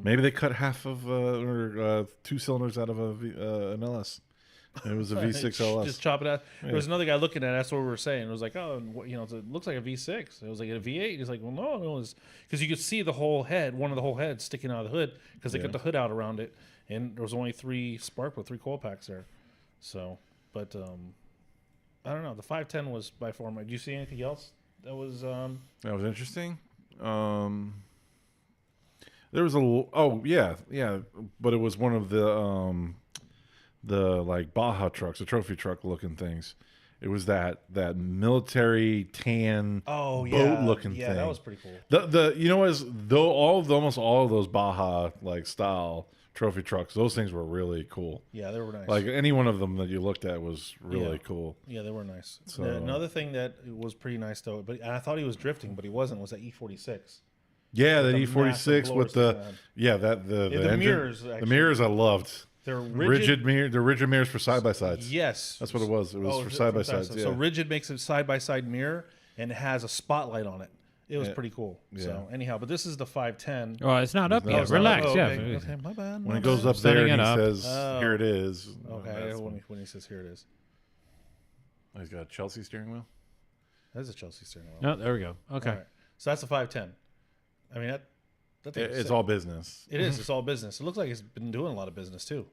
Maybe they cut half of or 2 cylinders out of an LS. It was a V6 LS. Just chop it out. There was another guy looking at it. That's what we were saying. It was like, oh, it looks like a V6. It was like a V8. He's like, well, no, it was because you could see the whole head, one of the whole heads sticking out of the hood because they cut the hood out around it, and there was only 3 spark with 3 coil packs there. So, but I don't know. The 510 was by far my. Do you see anything else that was? That was interesting. There was but it was one of the like Baja trucks, the trophy truck looking things. It was that military tan boat looking thing. Yeah, that was pretty cool. The you know as though almost all of those Baja like style trophy trucks, those things were really cool. Yeah, they were nice. Like any one of them that you looked at was really cool. Yeah, they were nice. So- Another thing that was pretty nice though, but I thought he was drifting, but he wasn't. Was that E46? Yeah, that the E46 massive with blowers the that the engine. mirrors. The Actually. mirrors I loved. They're Rigid mirrors for side by sides. Yes, That's what it was. It was for is it side by side sides. side? Yeah. So Rigid makes a side by side mirror and it has a spotlight on it. It was pretty cool. So anyhow, but this is the 510. Oh, it's not up No, yet. it's not Relax. Oh, Yeah. okay. Okay, my bad. When my it goes bad. up there Setting and it he up. says, Oh. "Here it is." Okay, that's when he says here it is. he's got a Chelsea steering wheel. That's a Chelsea steering wheel. No, there we go. Okay. All right. So that's the 510. I mean that thing is It's sick. all business. It is. It's all business. It looks like it's been doing a lot of business too.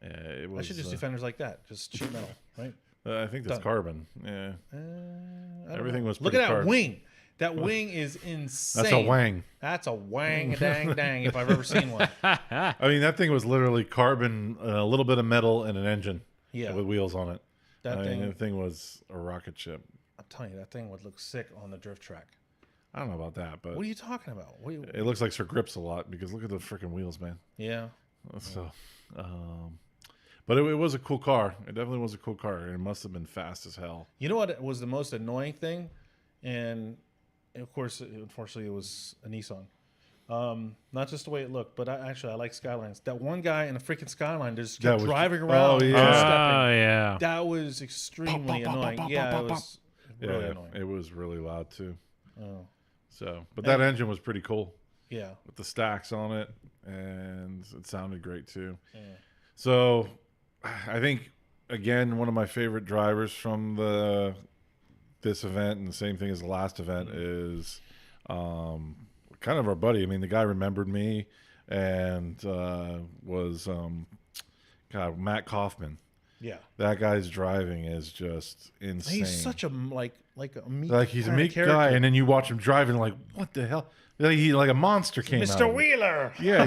It I was. should just do fenders like that, just sheet metal, right? I think that's Done. carbon. Yeah, I don't everything know. was. Look pretty at that carbon. wing. That wing is insane. That's a wang. That's a wang dang dang if I've ever seen one. I mean, that thing was literally carbon, a little bit of metal, and an engine. Yeah. with wheels on it. That thing. The thing was a rocket ship. I'm telling you, that thing would look sick on the drift track. I don't know about that, but What are you talking about? it looks like Sir Grips a lot because look at the freaking wheels, man. Yeah. So, but it was a cool car. It definitely was a cool car. It must have been fast as hell. You know what was the most annoying thing? And of course, unfortunately, it was a Nissan. Not just the way it looked, but I like Skylines. That one guy in a freaking Skyline just That kept was- driving around. oh, yeah. two-stepping. Oh yeah. That was extremely annoying. Yeah, it was really annoying. it was really loud too. Oh, So, but that engine was pretty cool yeah. with the stacks on it, and it sounded great too. So, I think again one of my favorite drivers from this event, and the same thing as the last event, is kind of our buddy. I mean, the guy remembered me, and was Matt Kaufman. Yeah. That guy's driving is just insane. He's such a like a meek he's a kinda meek character. guy, and then you watch him driving, like what the hell? Like a monster came out. Mr. of him. Wheeler. Yeah,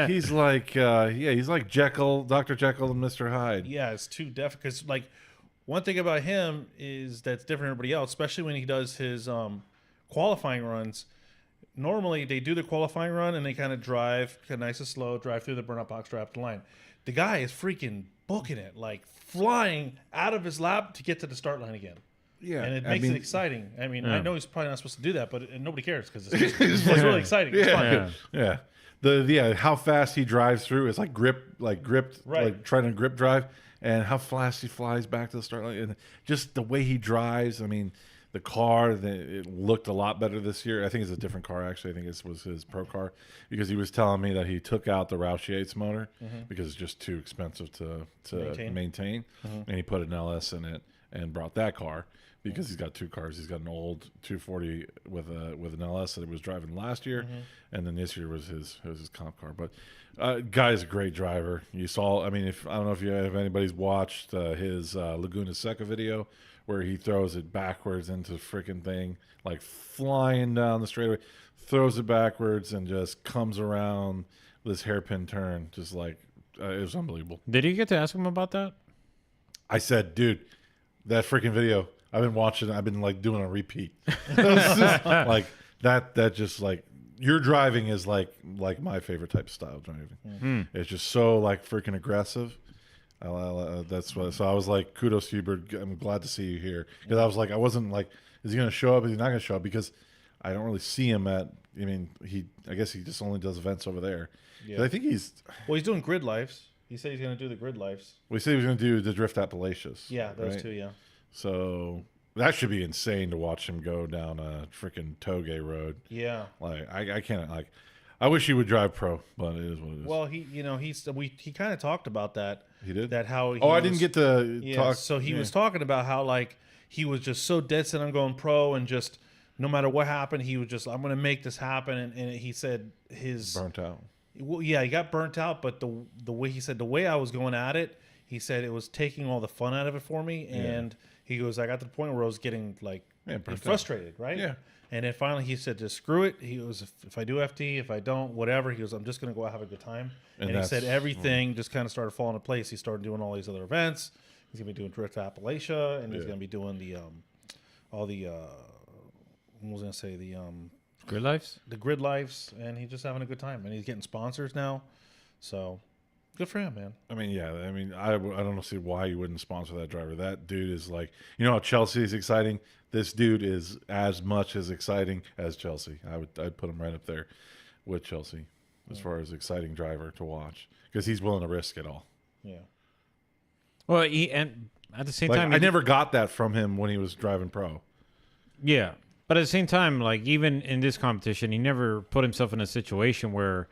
he's like he's like Jekyll, Dr. Jekyll, and Mr. Hyde. Yeah, it's too deaf because like one thing about him is that's different than everybody else, especially when he does his qualifying runs. Normally they do the qualifying run and they kind of drive nice and slow, drive through the burnout box, drive to the line. The guy is freaking booking it, like flying out of his lap to get to the start line again. Yeah, And it I makes mean, it exciting. I mean, I know he's probably not supposed to do that, but nobody cares because it's, It's it's really exciting. It's fun. Yeah. How fast he drives through is like gripped, Right. like trying to grip drive, and how fast he flies back to the start line, and just the way he drives. I mean, the car, it looked a lot better this year. I think it's a different car actually. I think it was his pro car because he was telling me that he took out the Roush Yates motor because it's just too expensive to maintain, and he put an LS in it and brought that car. Because he's got 2 cars. He's got an old 240 with an LS that he was driving last year, and then this year was his comp car. But guy's a great driver. You saw. I mean, I don't know if anybody's watched his Laguna Seca video where he throws it backwards into the freaking thing, like flying down the straightaway, throws it backwards and just comes around this hairpin turn, just like it was unbelievable. Did you get to ask him about that? I said, dude, that freaking video, I've been watching. I've been like doing a repeat. It's just, like that just like your driving is like my favorite type of style driving. It's just so like freaking aggressive. That's what. So I was like, kudos to you, Bird. I'm glad to see you here, because I was like, I wasn't like, is he going to show up? Is he not going to show up? Because I don't really see him at. I mean, I guess he just only does events over there. Yeah. I think he's doing grid lives. He said he's going to do the grid lives. We said he was going to do the Drift Appalachians. Yeah, those right? two. Yeah. So that should be insane to watch him go down a freaking Toge road. Yeah. Like I can't like. I wish he would drive pro, but it is what it is. Well, he kind of talked about that. He did. That how. I didn't get to talk. So he was talking about how like he was just so dead set on going pro, and just no matter what happened, he was just, I'm going to make this happen. And he said his burnt out. Well, yeah, he got burnt out, but the way he said the way I was going at it, he said it was taking all the fun out of it for me, and he goes, I got to the point where I was getting like frustrated, right? Yeah. And then finally he said, just screw it. He goes, if I do FT, if I don't, whatever. He goes, I'm just going to go out have a good time. And he said everything just kind of started falling into place. He started doing all these other events. He's going to be doing Drift Appalachia, and he's going to be doing the all the what was I going to say, the Grid Lives? The Grid Lives, and he's just having a good time. And he's getting sponsors now. So good for him, man. I mean, yeah. I mean, I don't see why you wouldn't sponsor that driver. That dude is like, you know how Chelsea is exciting? This dude is as much as exciting as Chelsea. I'd put him right up there with Chelsea as far as exciting driver to watch, because he's willing to risk it all. Yeah. Well, and at the same Like, time, I never got that from him when he was driving pro. Yeah. But at the same time, like, even in this competition, he never put himself in a situation where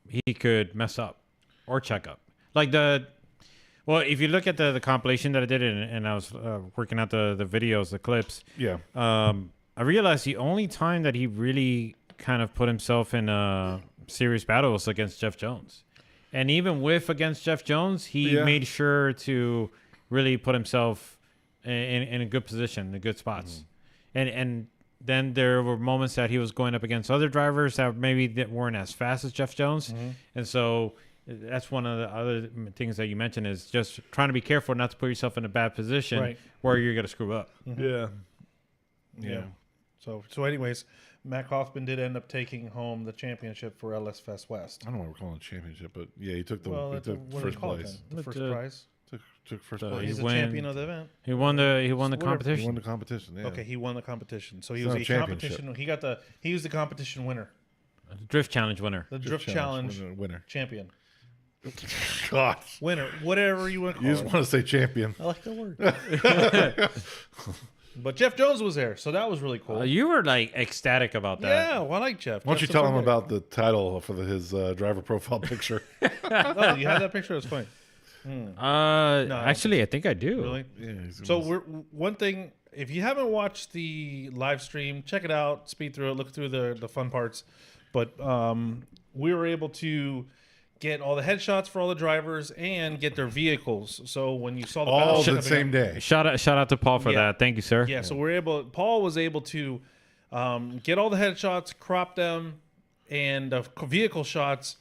he could mess up or check up. Like if you look at the compilation that I did, and I was working out the videos, the clips, Yeah. I realized the only time that he really kind of put himself in a serious battle was against Jeff Jones. And even against Jeff Jones, he made sure to really put himself in a good position, in good spots. Mm-hmm. And then there were moments that he was going up against other drivers that weren't as fast as Jeff Jones. Mm-hmm. And so that's one of the other things that you mentioned, is just trying to be careful not to put yourself in a bad position where you're going to screw up. Mm-hmm. Yeah. So anyways, Matt Kaufman did end up taking home the championship for LS Fest West. I don't know why we're calling it championship, but yeah, he took what do first we call place. The first prize. Took first place. He's the champion of the event. He won the competition. He won the competition. Yeah. Okay, he won the competition. So he It's was not a a championship. competition. He was the competition winner. The Drift Challenge winner. The Drift Challenge winner. champion. God. Winner. Whatever you want to call You it. just want to say champion. I like the word. But Jeff Jones was there, so that was really cool. You were like ecstatic about that. Yeah, well, I like Jeff. Why don't you Jeff's tell so him good. about the title for his driver profile picture? Oh, you had that picture? That's funny. Actually, I think I do. Really? Yeah. So one thing, if you haven't watched the live stream, check it out, speed through it, look through the fun parts. But we were able to get all the headshots for all the drivers and get their vehicles. So when you saw the all battleship the same day. Shout out to Paul for that. Thank you, sir. Yeah, so Paul was able to get all the headshots, crop them, and the vehicle shots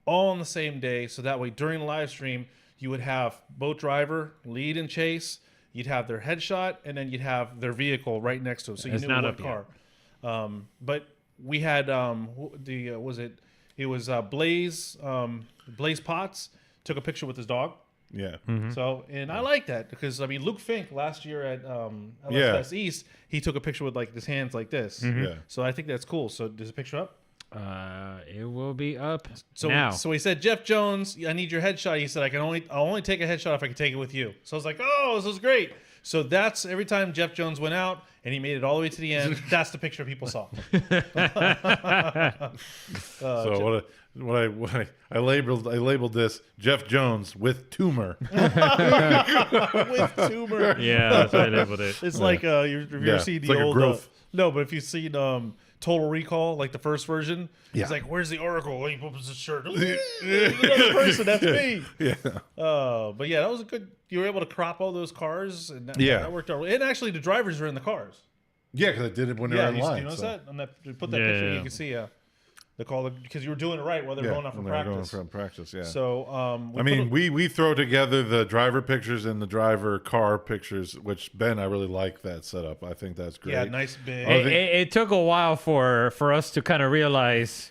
all on the same day. So that way during the live stream, you would have boat driver, lead and chase. You'd have their headshot, and then you'd have their vehicle right next to it. So you It's knew not what up car. But we had Blaze Blaze Potts took a picture with his dog. Yeah. So, and I like that because, I mean, Luke Fink last year at LSS East, he took a picture with like his hands like this. Yeah. So I think that's cool. So there's a picture up? It will be up So now. So he said, Jeff Jones, I need your headshot. He said, I'll only take a headshot if I can take it with you. So I was like, oh, this is great. So that's every time Jeff Jones went out and he made it all the way to the end. That's the picture people saw. So what I labeled this Jeff Jones with tumor. With tumor. Yeah, that's what I labeled it. It's like you've ever seen it's the like a old growth. no, but if you've seen Total Recall, like the first version, Yeah. he's like, "Where's the Oracle?" He opens his shirt. Another person, that's me. Yeah. But yeah, that was a good. You were able to crop all those cars, and that worked out. And actually, the drivers were in the cars. Yeah, because I did it when they were in you line. notice so. that? On that, put that Yeah, picture, yeah. you can see. because you were doing it right while they're going off for when they're going practice. from practice. Yeah. So I mean, we throw together the driver pictures and the driver car pictures, which Ben, I really like that setup. I think that's great. yeah, nice big. It took a while for us to kind of realize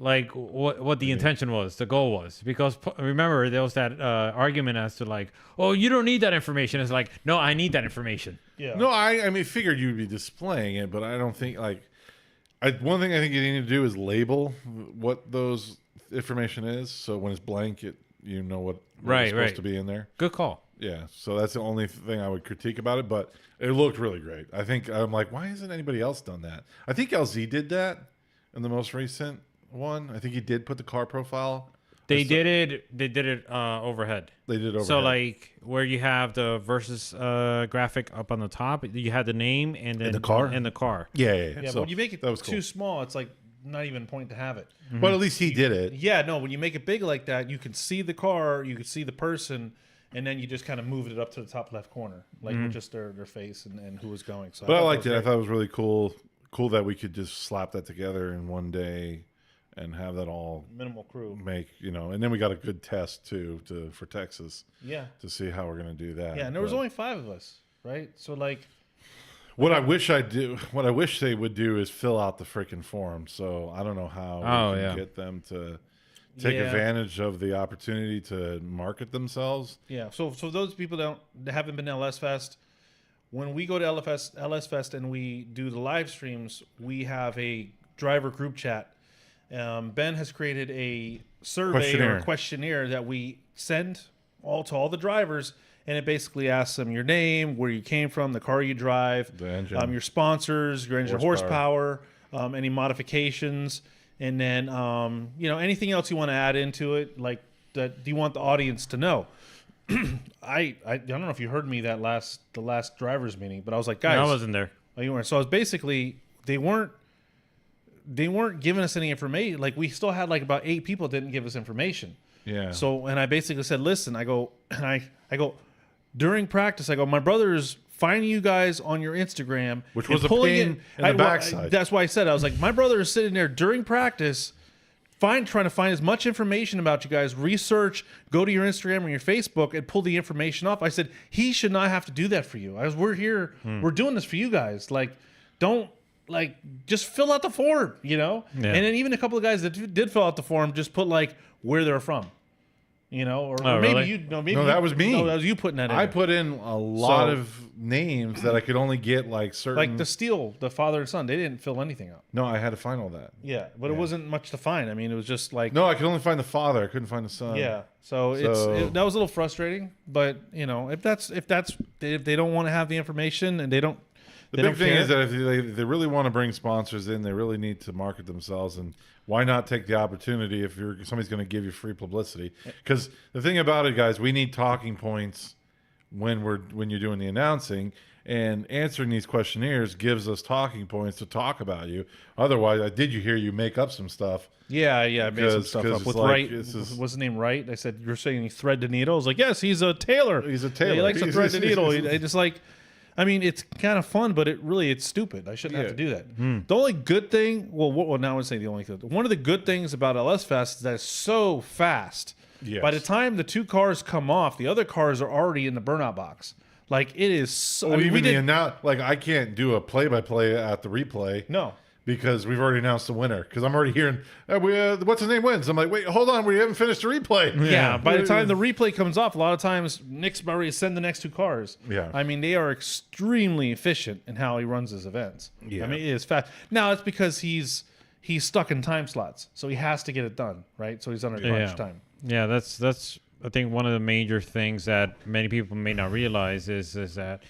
like what the intention was, the goal was, because remember there was that argument as to like, oh, you don't need that information. It's like, no, I need that information. Yeah. No, I mean, figured you'd be displaying it, but I don't think like. One thing I think you need to do is label what those information is, so when it's blank, you know what is supposed to be in there. Good call. Yeah, so that's the only thing I would critique about it, but it looked really great. I think I'm like, why hasn't anybody else done that? I think LZ did that in the most recent one. I think he did put the car profile. They did it overhead. They did overhead. So like where you have the versus graphic up on the top, you had the name and then the car? and the car. Yeah. Yeah, So but when you make it that was too cool. small, it's like not even a point to have it. But at least he did it. Yeah, no, when you make it big like that, you can see the car, you can see the person, and then you just kind of moved it up to the top left corner, like with just their face and who was going. So But I thought liked that it. I was thought it was really cool. Cool that we could just slap that together in one day and have that all great. Minimal crew. make, and then we got a good test too for Texas Yeah. to see how we're going to do that. Yeah, and there was But only 5 of us, right? So like, what I wish they would do is fill out the freaking form. So I don't know how we can get them to take Yeah. advantage of the opportunity to market themselves. yeah. So those people that haven't been to LS Fest, when we go to LS Fest and we do the live streams, we have a driver group chat. Ben has created a survey or a questionnaire that we send to all the drivers, and it basically asks them your name, where you came from, the car you drive, The engine. your sponsors, your engine horsepower, any modifications, and then anything else you want to add into it, like that you want the audience to know. I don't know if you heard me the last drivers meeting, but I was like, guys, I wasn't there. oh, you weren't. So I was basically they weren't giving us any information. Like we still had like about 8 people didn't give us information. Yeah. So and I basically said, listen, I go during practice, I go, my brother is finding you guys on your Instagram, Which and was a pulling pain in the backside. That's why I said I was like, my brother is sitting there during practice. Trying to find as much information about you guys, research, go to your Instagram or your Facebook and pull the information off. I said, he should not have to do that for you. We're here, we're doing this for you guys. Like, don't, just fill out the form, Yeah. And then even a couple of guys that did fill out the form just put, where they're from. Or maybe really? you, maybe No, that was me. No, that was you putting that in. I put in a lot So- of names that I could only get certain. like the Steele, the father and son, they didn't fill anything out. No, I had to find all that. Yeah, but it wasn't much to find. I mean, it was just like No, I could only find the father. I couldn't find the son. yeah. So that was a little frustrating, but if they don't want to have the information and they don't. The big thing is that if they really want to bring sponsors in, they really need to market themselves. And why not take the opportunity if somebody's going to give you free publicity? Because the thing about it, guys, we need talking points when you're doing the announcing, and answering these questionnaires gives us talking points to talk about you. Otherwise, did you hear you make up some stuff? Yeah, I made some stuff up it's with like, Wright. it's just- What's his name? Wright. I said you're saying he thread the needle. I was like, yes, he's a tailor. He's a Yeah, tailor. he likes to He's- thread the needle. It's like, I mean, it's kind of fun, but it's stupid. I shouldn't have to do that. The only good thing, well, now I would say the only thing. One of the good things about LS Fest is that it's so fast. Yes. By the time the 2 cars come off, the other cars are already in the burnout box. Like it is. So, I mean, we did I can't do a play-by-play at the replay. no. Because we've already announced the winner. Because I'm already hearing, what's his name wins. I'm like, wait, hold on, we haven't finished the replay. Yeah, by the time the replay comes off, a lot of times Nick's already send the next 2 cars. Yeah. I mean, they are extremely efficient in how he runs his events. Yeah. I mean, it is fast. Now, it's because he's stuck in time slots, so he has to get it done, right? So he's under crunch time. Yeah, that's I think one of the major things that many people may not realize is that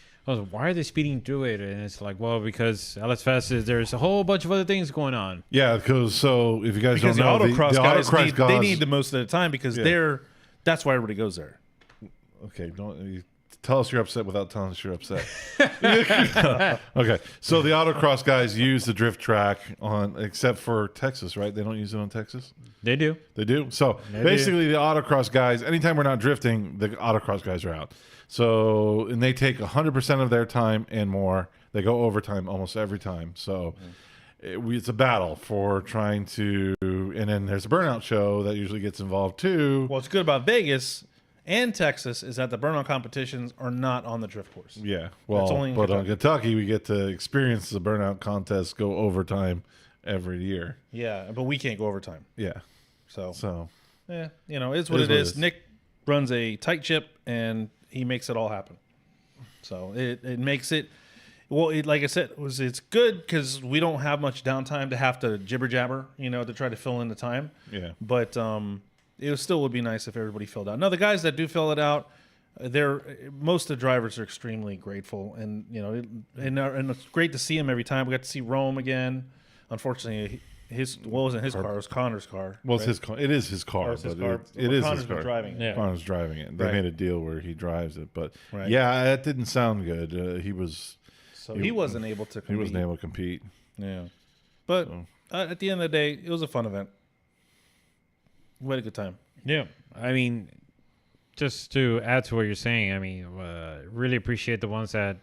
why are they speeding through it? And it's like, well, because LS Fest there's a whole bunch of other things going on. Yeah, because if you guys Because the don't know, autocross guys, autocross they need the most of the time because that's why everybody goes there. Okay, don't tell us you're upset without telling us you're upset. Okay, so the autocross guys use the drift track except for Texas, right? They don't use it on Texas. They do. They do. So basically, the autocross guys, anytime we're not drifting, the autocross guys are out. So, and they take 100% of their time and more. They go overtime almost every time. So, it's a battle for trying to, and then there's a burnout show that usually gets involved too. What's good about Vegas and Texas is that the burnout competitions are not on the drift course. Yeah, well, It's only in but on Kentucky, we get to experience the burnout contest go overtime every year. Yeah, but we can't go overtime. Yeah, So, so yeah, it's what it is. Nick runs a tight ship, and he makes it all happen. So it makes it. Well, like I said, it's good because we don't have much downtime to have to jibber jabber, to try to fill in the time. yeah. But it still would be nice if everybody filled out. Now, the guys that do fill it out, most of the drivers are extremely grateful, and and it's great to see them every time. We got to see Rome again. Unfortunately, it wasn't his car; it was Connor's car. Well, it's right? his car. It is his car. Or it's his but car. It is Connor's his been car. driving it. Yeah. Connor's driving it. They Right. made a deal where he drives it, but Right. yeah, that didn't sound good. So he wasn't able to compete. He wasn't able to compete. Yeah. But at the end of the day, it was a fun event. We had a good time. Yeah, I mean, just to add to what you're saying, I mean, really appreciate the ones that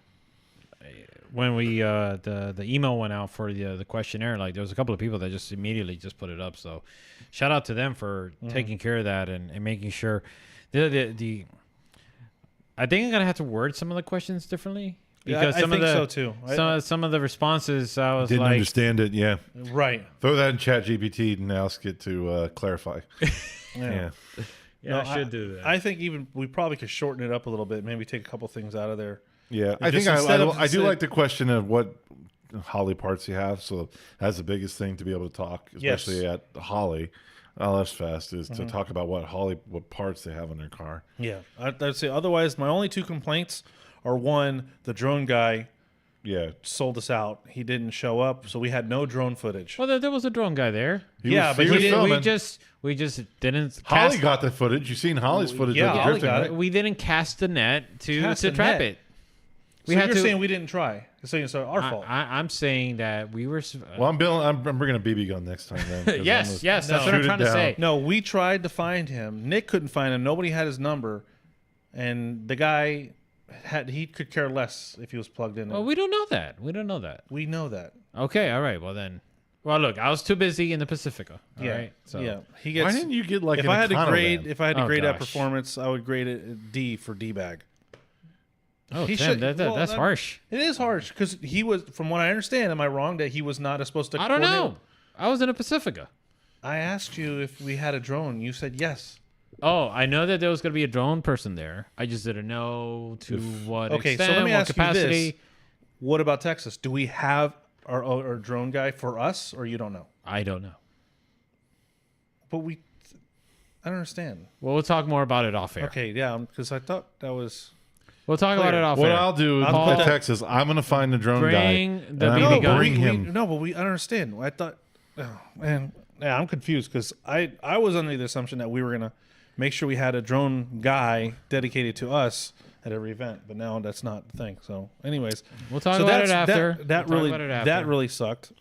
when we the email went out for the questionnaire, like there was a couple of people that just immediately just put it up. So shout out to them for taking care of that and making sure the I think I'm gonna have to word some of the questions differently because I some think of the so too. some of the responses I was Didn't like, understand it. Yeah, Right. throw that in ChatGPT and ask it to clarify. Yeah. yeah, I should do that. I think even we probably could shorten it up a little bit. Maybe take a couple things out of there. Yeah, I just think instead of I do say- like the question of what Holly parts you have. So that's the biggest thing to be able to talk, especially Yes. at Holly LS Fest, is to talk about what parts they have in their car. Yeah. I'd say otherwise, my only two complaints are one, the drone guy Yeah, sold us out. He didn't show up, so we had no drone footage. well, there was a drone guy there. Yeah, was, but he he was did- filming. We just didn't. Holly cast, got the footage. You've seen Holly's footage Yeah, of the Holly drifting, got right? it. we didn't cast the net to Cast the trap net. it. So had you're to- saying we didn't try. So it's our fault. I'm saying that we were. Well, I'm bringing a BB gun next time. Then 'cause I'm yes, gonna yes, that's No. what I'm shoot it trying to down. say. No, we tried to find him. Nick couldn't find him. Nobody had his number, and the guy he could care less if he was plugged in. Well, we don't know that. We don't know that. We know that. Okay, all right. Well then, well look, I was too busy in the Pacifica. All Yeah, right, so yeah. He gets. Why didn't you get like if an I had to Econo grade, van? if I had to Oh, grade that gosh. performance, I would grade it D for D bag. oh, he damn, should- that's well, harsh. It is harsh because he was, from what I understand. Am I wrong that he was not supposed to? I don't coordinate? know. I was in a Pacifica. I asked you if we had a drone. You said yes. Oh, I know that there was going to be a drone person there. I just didn't know to what Okay, so extent, let me what ask capacity. you this: what about Texas? Do we have our drone guy for us, or you don't know? I don't know. But I don't understand. Well, we'll talk more about it off air. Okay, yeah, because I thought that was. We'll talk about Clear. it off What air. I'll do is I'll in put that- Texas, I'm going to find the drone Bring guy. the and I'm BB gonna gun. bring him. No, but I don't understand. I thought, oh man, yeah, I'm confused because I was under the assumption that we were gonna make sure we had a drone guy dedicated to us at every event, but now that's not the thing. So, anyways, We'll talk so about it that's- after. That We'll talk really about it after. that really sucked.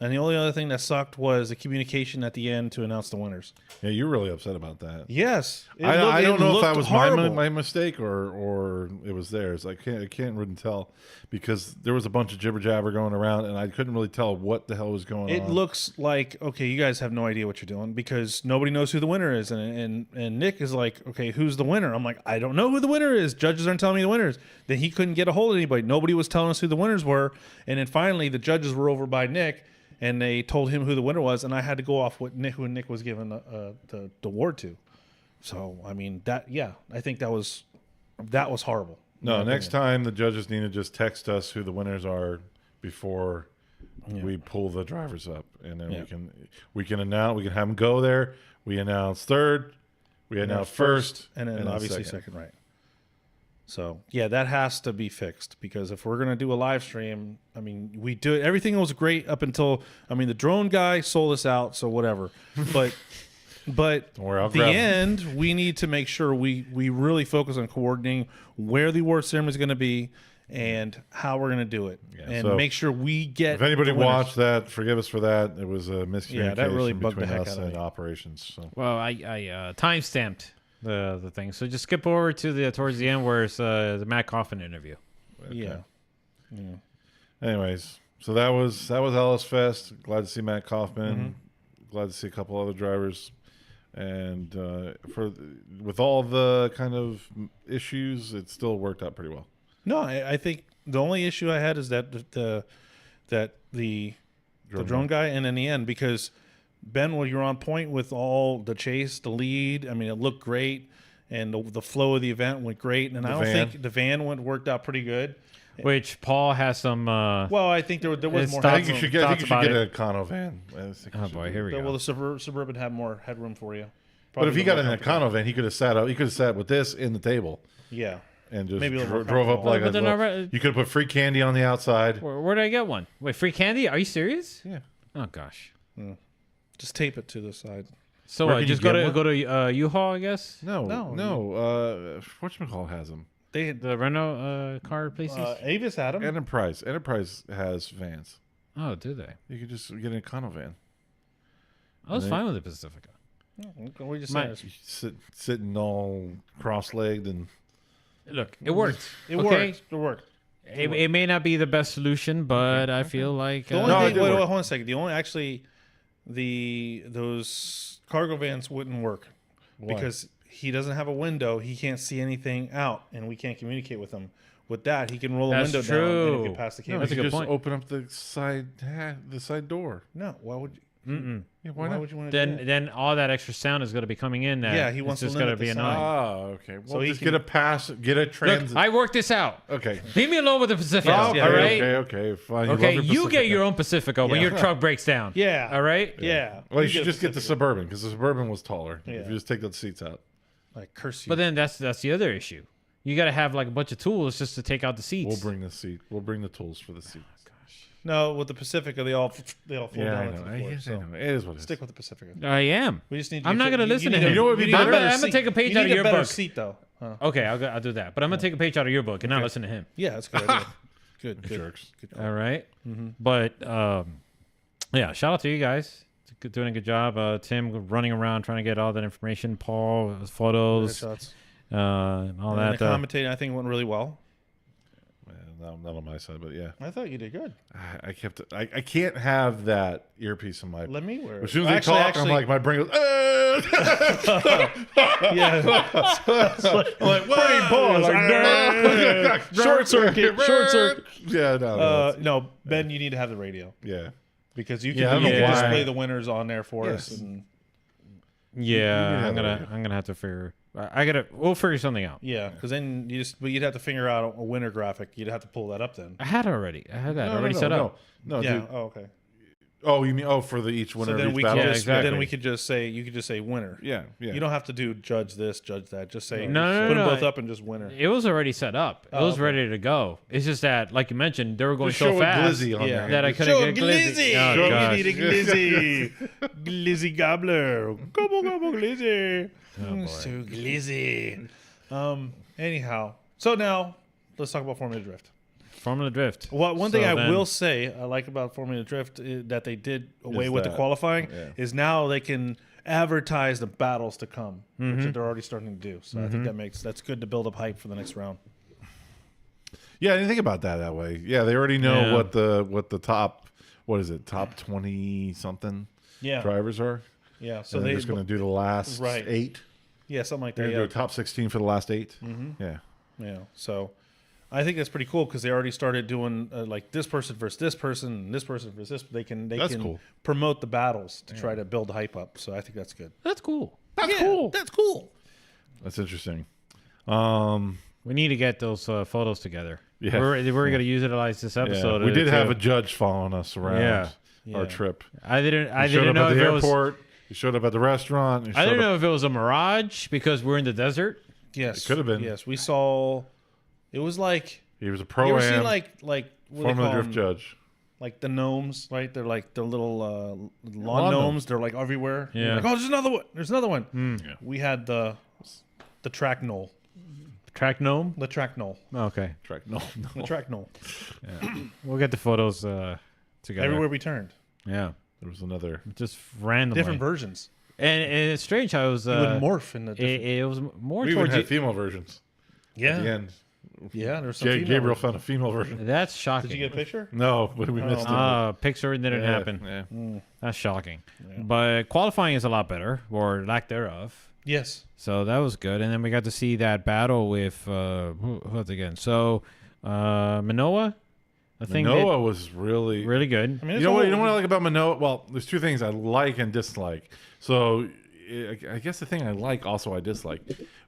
And the only other thing that sucked was the communication at the end to announce the winners. Yeah, you're really upset about that. Yes, I don't know if that was horrible. my mistake or it was theirs. I can't really tell because there was a bunch of jibber jabber going around and I couldn't really tell what the hell was going It on. looks like, okay, you guys have no idea what you're doing because nobody knows who the winner is, and Nick is like, okay, who's the winner? I'm like, I don't know who the winner is. Judges aren't telling me the winners. Then he couldn't get a hold of anybody. Nobody was telling us who the winners were, and then finally the judges were over by Nick, and they told him who the winner was, and I had to go off what who Nick was given the award to. So I mean I think that was horrible. No, next time the judges need to just text us who the winners are before we pull the drivers up, and then we can announce. We can have them go there. We announce third. We announce first, and then obviously second, right? So yeah, that has to be fixed because if we're gonna do a live stream, I mean, we do it. Everything was great up until the drone guy sold us out, so whatever. But Don't worry, I'll at the grab 'em. end, we need to make sure we really focus on coordinating where the award ceremony is going to be and how we're going to do it, and so make sure we get. If anybody the winners. watched that, forgive us for that. It was a miscommunication really bugged the between heck us out of and me. operations. So. Well, I time stamped the thing, so just skip over to the towards the end where it's the Matt Coffin interview. Yeah. Anyways, So that was Alice Fest. Glad to see Matt Kaufman. Glad to see a couple other drivers. And with all the kind of issues, it still worked out pretty well. No, I think the only issue I had is that the drone guy, and in the end, because Ben, well, you're on point with all the chase, the lead. I mean, it looked great, and the flow of the event went great. And I don't think the van worked out pretty good. Which Paul has some. Well, I think there was more. I think you should get a Econo van. Oh boy, here we go. Well, the Suburban had more headroom for you. But if he got an Econo van, he could have sat up. He could have sat with this in the table. Yeah. And just Maybe drove up like you could have put free candy on the outside. Where did I get one? Wait, free candy? Are you serious? Yeah. Oh gosh. Just tape it to the side. So I just go to U-Haul, I guess. No. Whatchamacall has them. The Renault car places. Avis had them. Enterprise has vans. Oh, do they? You could just get an Econo van. I was fine with the Pacifica. We just sitting all cross-legged and. Look, it worked. It worked. It may not be the best solution, but I feel like the only thing, wait, hold on a second. The only those cargo vans wouldn't work because he doesn't have a window. He can't see anything out, and we can't communicate with him. With that, he can roll a window down and he can pass the cable. That's a good point. Open up the side door. No, why would you? Yeah, why would you want to do that? Then all that extra sound is going to be coming in there. Yeah, he wants it's to just limit going to be the sound. annoying. Oh, okay. Well, so just get a pass, get a transit. Look, I worked this out. Okay. Leave me alone with the Pacifica. All right. Okay, fine. Okay, you get your own Pacifica when your truck breaks down. Yeah. All right? Yeah. Well, you should just get the Suburban because the Suburban was taller. Yeah. If you just take the seats out. I curse you. But then that's the other issue. You got to have like a bunch of tools just to take out the seats. We'll bring the seat. We'll bring the tools for the seat. No, with the Pacifica, they all fall down I know. into the floor. So It is what it is. stick with the Pacifica. I am. We just need. I'm not going to listen to need him. You know what would be I'm better? going to take a page out of You need your a better book. seat, though. Okay, I'll do that. But I'm going to take a page out of your book and not listen to him. Yeah, that's a good idea. Good. Jerks. Good. All right. But yeah, shout out to you guys. Doing a good job. Tim running around trying to get all that information. Paul, photos, Shots. and all And that. the commentating, I think, went really well. Not on my side, but yeah. I thought you did good. I can't have that earpiece in my. Let me wear it. As soon as they talk, I'm like, my brain goes. Yeah. I'm like, Brain pause. Short circuit. Yeah, No, Ben, you need to have the radio yeah. because you Yeah, I can, don't you know can why. display the winners on there for Yes. us. And yeah, have I'm gonna have to figure. We'll figure something out. yeah, because then you'd have to figure out a winner graphic. You'd have to pull that up then. I had that already set up. No, Yeah. dude. Oh, okay. Oh, you mean for the each winner So of then each we battle? can Yeah, just exactly. then we could just say you could just say winner. Yeah. You don't have to do judge this, judge that. Just say No. put them both up and just winner. It was already set up. It was okay. ready to go. It's just that, like you mentioned, they were going Just so show a fast glizzy on Yeah. there. that I couldn't get glizzy. Oh, You gosh. need a glizzy. Glizzy gobbler. Gobble gobble glizzy. So glizzy. Anyhow, so now let's talk about Formula Drift. Formula Drift. Well, one thing I then- will say I like about Formula Drift that they did away with the that- qualifying yeah. is now they can advertise the battles to come, which they're already starting to do. So I think that's good to build up hype for the next round. Yeah, I didn't think about that way. Yeah, they already know Yeah. what the top top 20 something Yeah, drivers are. yeah. So So they're they just going to do the last Right. 8. yeah something like They're that. going Yeah. to do a top 16 for the last 8. Yeah. Yeah. So I think that's pretty cool because they already started doing like this person versus this person, and this person versus this. They can That's cool. promote the battles to try to build hype up. So I think that's good. That's cool. That's cool. That's cool. That's interesting. We need to get those photos together. Yeah. We're going to utilize this episode. we did have a to- judge following us around Yeah. our trip. I didn't He showed up know at if the it was. airport. He showed up at the restaurant. I didn't know if it was a mirage because we're in the desert. Yes, It could have been. Yes, we saw. It was like He was a you pro ever seen am like what do they Formula call Drift them? judge. Like the gnomes, right? They're like the little lawn Lawn gnomes. They're like everywhere. Yeah. You're like, oh, there's another one. There's another one. Yeah. We had the track knoll. Track gnome. The track knoll. Okay, Track. No. The track knoll. we'll get the photos together. Everywhere we turned, Yeah, There was another. just randomly. different versions. And it's strange how it was. You would morph in the different. It was more We even towards had the, female versions at the yeah. end. Yeah, there's some. Gabriel female found a female version. That's shocking. Did you get a picture? No, but we missed it. Picture didn't happen. Yeah. That's shocking. But qualifying is a lot better, or lack thereof. Yes. So that was good. And then we got to see that battle with who was it again? So Manoa. I think Manoa was really really good. I mean, You know what I like about Manoa? Well, there's two things I like and dislike. So I guess the thing I like also I dislike.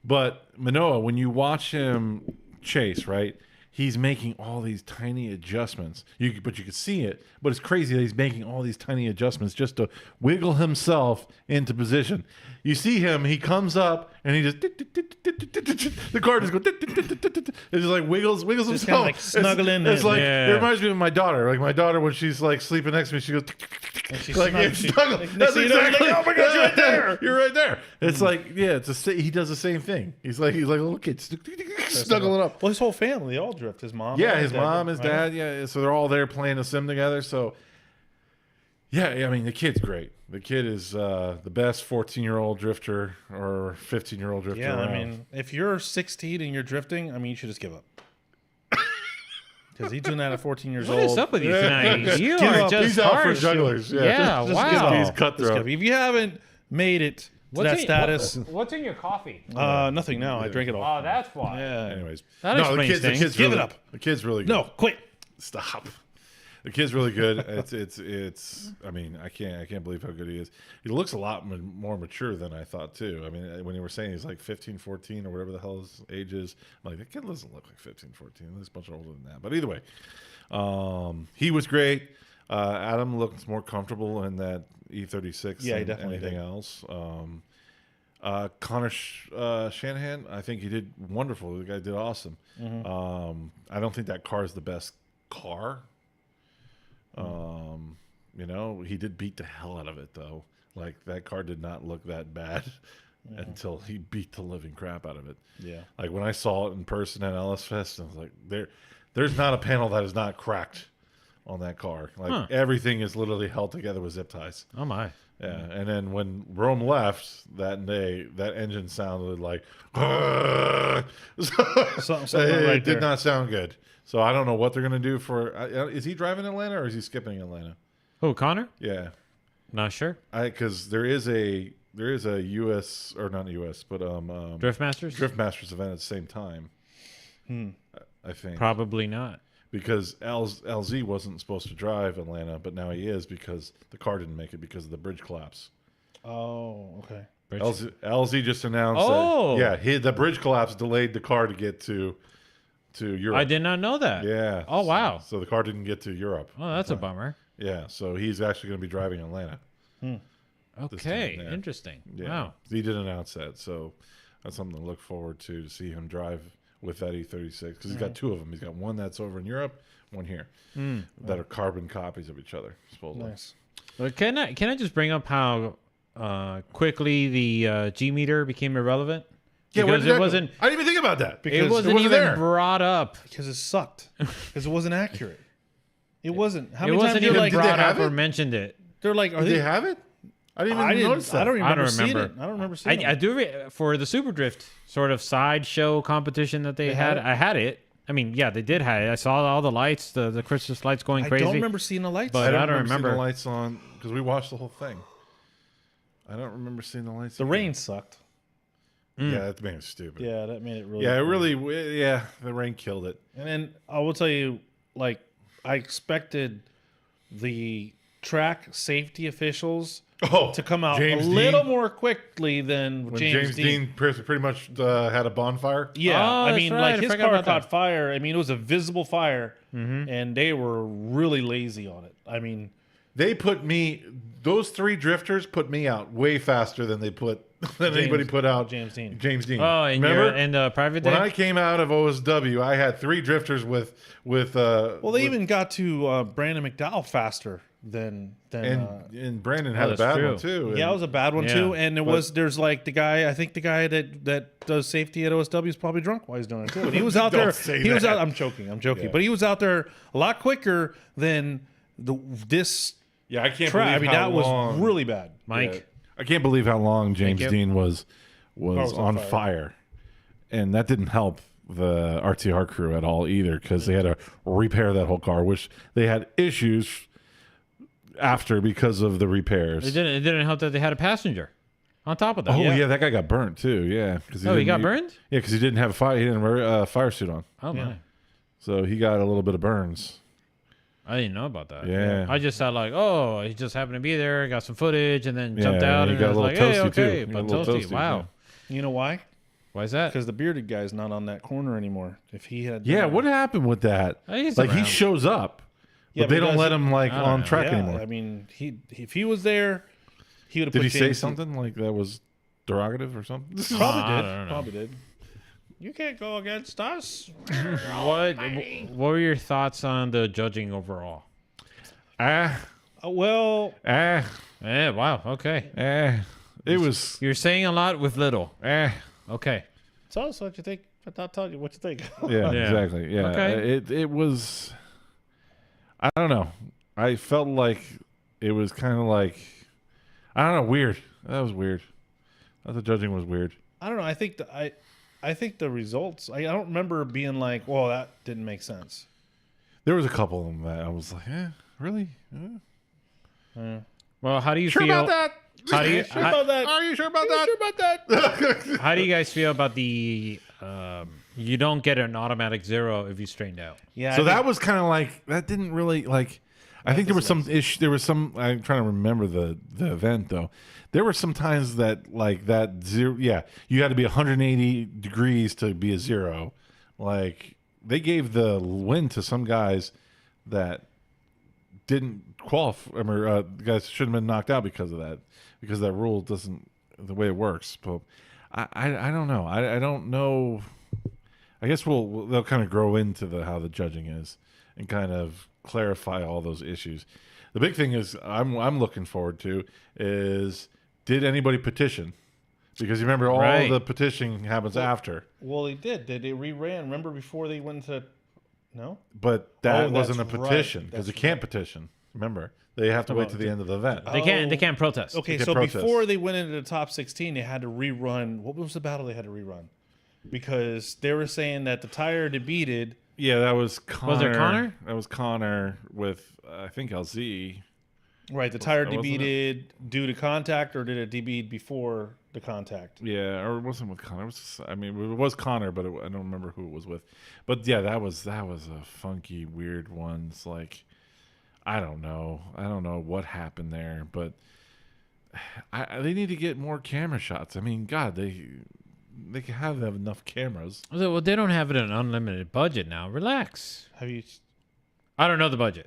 But Manoa, when you watch him chase, right? He's making all these tiny adjustments. But you can see it. But it's crazy that he's making all these tiny adjustments just to wiggle himself into position. You see him, he comes up and he just the car just goes. It just like wiggles Just himself. kinda like snuggling It's in. like Yeah. it reminds me of my daughter. Like my daughter when she's like sleeping next to me, she goes she's like snug- it's she- snuggle. like, That's next thing you know, you're like, exactly. "Oh my gosh, you're right there." You're right there. It's like he does the same thing. He's like a little kid snuggling up. Well, his whole family, they all drift. His mom. Yeah, and his dad, mom, his right? dad, yeah. So they're all there playing a sim together. So, yeah, I mean, the kid's great. The kid is the best 14-year-old drifter or 15-year-old drifter. Yeah, I around. mean, if you're 16 and you're drifting, I mean, you should just give up. Because he's doing that at 14 years What old. is up with you tonight? You Give are up. just he's out for harsh. jugglers. Yeah, Yeah, Just wow. give up. He's Just cutthroat. give up. If you haven't made it to that status, What's in your coffee? nothing now. I drink it all. Oh, that's why. Yeah. Anyways, That the explains kid's things. Give it really, up. The kid's really good. No, quit. Stop. The kid's really good. It's. I mean, I can't believe how good he is. He looks a lot more mature than I thought too. I mean, when you were saying he's like 15, 14 or whatever the hell his age is, I'm like, that kid doesn't look like 15, 14. He looks much older than that. But either way, he was great. Adam looks more comfortable in that E36 Yeah, he than definitely anything did. else. Connor Shanahan, I think he did wonderful. The guy did awesome. I don't think that car is the best car. You know, he did beat the hell out of it though. Like that car did not look that bad until he beat the living crap out of it. Yeah. Like when I saw it in person at Ellis Fest, I was like, there's not a panel that is not cracked on that car. Like everything is literally held together with zip ties. Oh my. Yeah, and then when Rome left that day, that engine sounded like Something it right did there. not sound good. So I don't know what they're gonna do for. Is he driving Atlanta or is he skipping Atlanta? Who, Connor? Yeah, Not sure. because there is a U.S. or not U.S. but Drift Masters? Drift Masters event at the same time. I think Probably not. because LZ wasn't supposed to drive Atlanta, but now he is because the car didn't make it because of the bridge collapse. Oh, okay. LZ just announced Oh. that the bridge collapse delayed the car to get to Europe. I did not know that. Yeah. Oh, wow. So the car didn't get to Europe. Oh, that's a bummer. Yeah. So he's actually going to be driving Atlanta. Okay, yeah. interesting. Yeah. Wow. He did announce that. So that's something to look forward to see him drive with that E36 because he's got two of them. He's got one that's over in Europe, one here that are carbon copies of each other. Supposedly. Nice. But can I just bring up how quickly the G meter became irrelevant? Yeah, because it wasn't. I didn't even think about that. It wasn't even there. brought up. Because it sucked. Because it wasn't accurate. It wasn't. How It many times wasn't you're even like, did they brought up have or it? mentioned it. they're like, are Did they? they have it? I didn't even I notice that. I don't remember seeing it. remember. I don't remember seeing it. I do for the Super Drift sort of sideshow competition that they had. had it? I had it. I mean, yeah, they did have it. I saw all the lights, the Christmas lights going I crazy. don't remember seeing the lights. But I don't seeing remember. the lights on because we watched the whole thing. I don't remember seeing the lights. the either. rain sucked. Yeah, that made it stupid. Yeah, that made it really. Yeah, it really. Yeah, the rain killed it. And then I will tell you, like, I expected the track safety officials to come out James a little Dean. more quickly than When James Dean. pretty much had a bonfire. Yeah, Oh, I that's mean, right. like I his forgot car about caught that. fire. I mean, it was a visible fire, and they were really lazy on it. I mean, They put me. Those three drifters put me out way faster than anybody put out James Dean. James Dean. Oh, and remember? and private day. When I came out of OSW, I had three drifters with. Well, they even got to Brandon McDowell faster than. and Brandon had a that's bad true. one too. Yeah, it was a bad one Yeah, too. And there's like the guy. I think the guy that does safety at OSW is probably drunk while he's doing it too. And he was out Don't there. say He was that. out. I'm joking. Yeah. But he was out there a lot quicker than this Yeah, I can't track. I believe mean, how that was long, really bad. Mike. Yeah. I can't believe how long James you. Dean was was on on fire, and that didn't help the RTR crew at all either, because they had to repair that whole car, which they had issues after because of the repairs. It didn't help that they had a passenger on top of that. Oh yeah, that guy got burnt too. Yeah, because he got burned. Yeah, because he didn't have a fire. He didn't wear a fire suit on, Oh my. so he got a little bit of burns. I didn't know about that. Yeah. I just thought like, oh, he just happened to be there, got some footage, and then jumped Yeah, out, he and got I a was little like, hey, toasty, too. okay, He got but a little toasty. toasty, Wow. You know why? Why is that? Because the bearded guy's not on that corner anymore. If he had, Yeah, what happened with that? He's Like he around. shows up, Yeah, but they but don't does let he- him like I don't on know. track yeah, anymore. I mean, if he was there, he would have. Did he put say James- something like that was derogative or something? Probably I did. don't know. Probably did. You can't go against us. What were your thoughts on the judging overall? Well, Yeah, wow, okay. It was You're saying a lot with little. Okay. tell us what you think. I'll tell you what you think. yeah, Yeah. exactly. Yeah, Okay. it was. I don't know. I felt like it was kind of like, I don't know, weird. That was weird. I thought the judging was weird. I don't know. I think I think the results. I don't remember being like, "Well, that didn't make sense." There was a couple of them that I was like, really? Well, how do you Sure feel about that? How do you Sure about that? Are you sure about Sure that? about that? how do you guys feel about the you don't get an automatic 0 if you straightened out? Yeah. So I that think- was kind of like, that didn't really like. I think there was some issue. There was some. I'm trying to remember the event though. There were some times that like that zero. Yeah, you had to be 180 degrees to be a 0. Like they gave the win to some guys that didn't qualify. Guys should have been knocked out because of that. Because that rule doesn't the way it works. But I don't know. I don't know. I guess they'll kind of grow into how the judging is and kind of clarify all those issues. The big thing is I'm looking forward to is, did anybody petition? Because you remember all Right. the petitioning happens after, Well, they did. They reran. Remember before they went to? No. but that Oh, wasn't a that's right. petition because That's you can't petition. Remember, they have to wait to the end of the event. They can't protest. Okay, They so can protest. before they went into the top 16, they had to rerun. What was the battle they had to rerun? Because they were saying that the tire debeated. Yeah, that was Connor. Was it Connor? That was Connor with I think LZ. Right, the tire wasn't debeated due to contact, or did it debead before the contact? Yeah, or it wasn't with Connor. It was just, I mean, it was Connor, but I don't remember who it was with. But yeah, that was a funky, weird one. It's like, I don't know what happened there, but they need to get more camera shots. I mean, God, they can have enough cameras. Well, they don't have an unlimited budget now. Relax. Have you? I don't know the budget.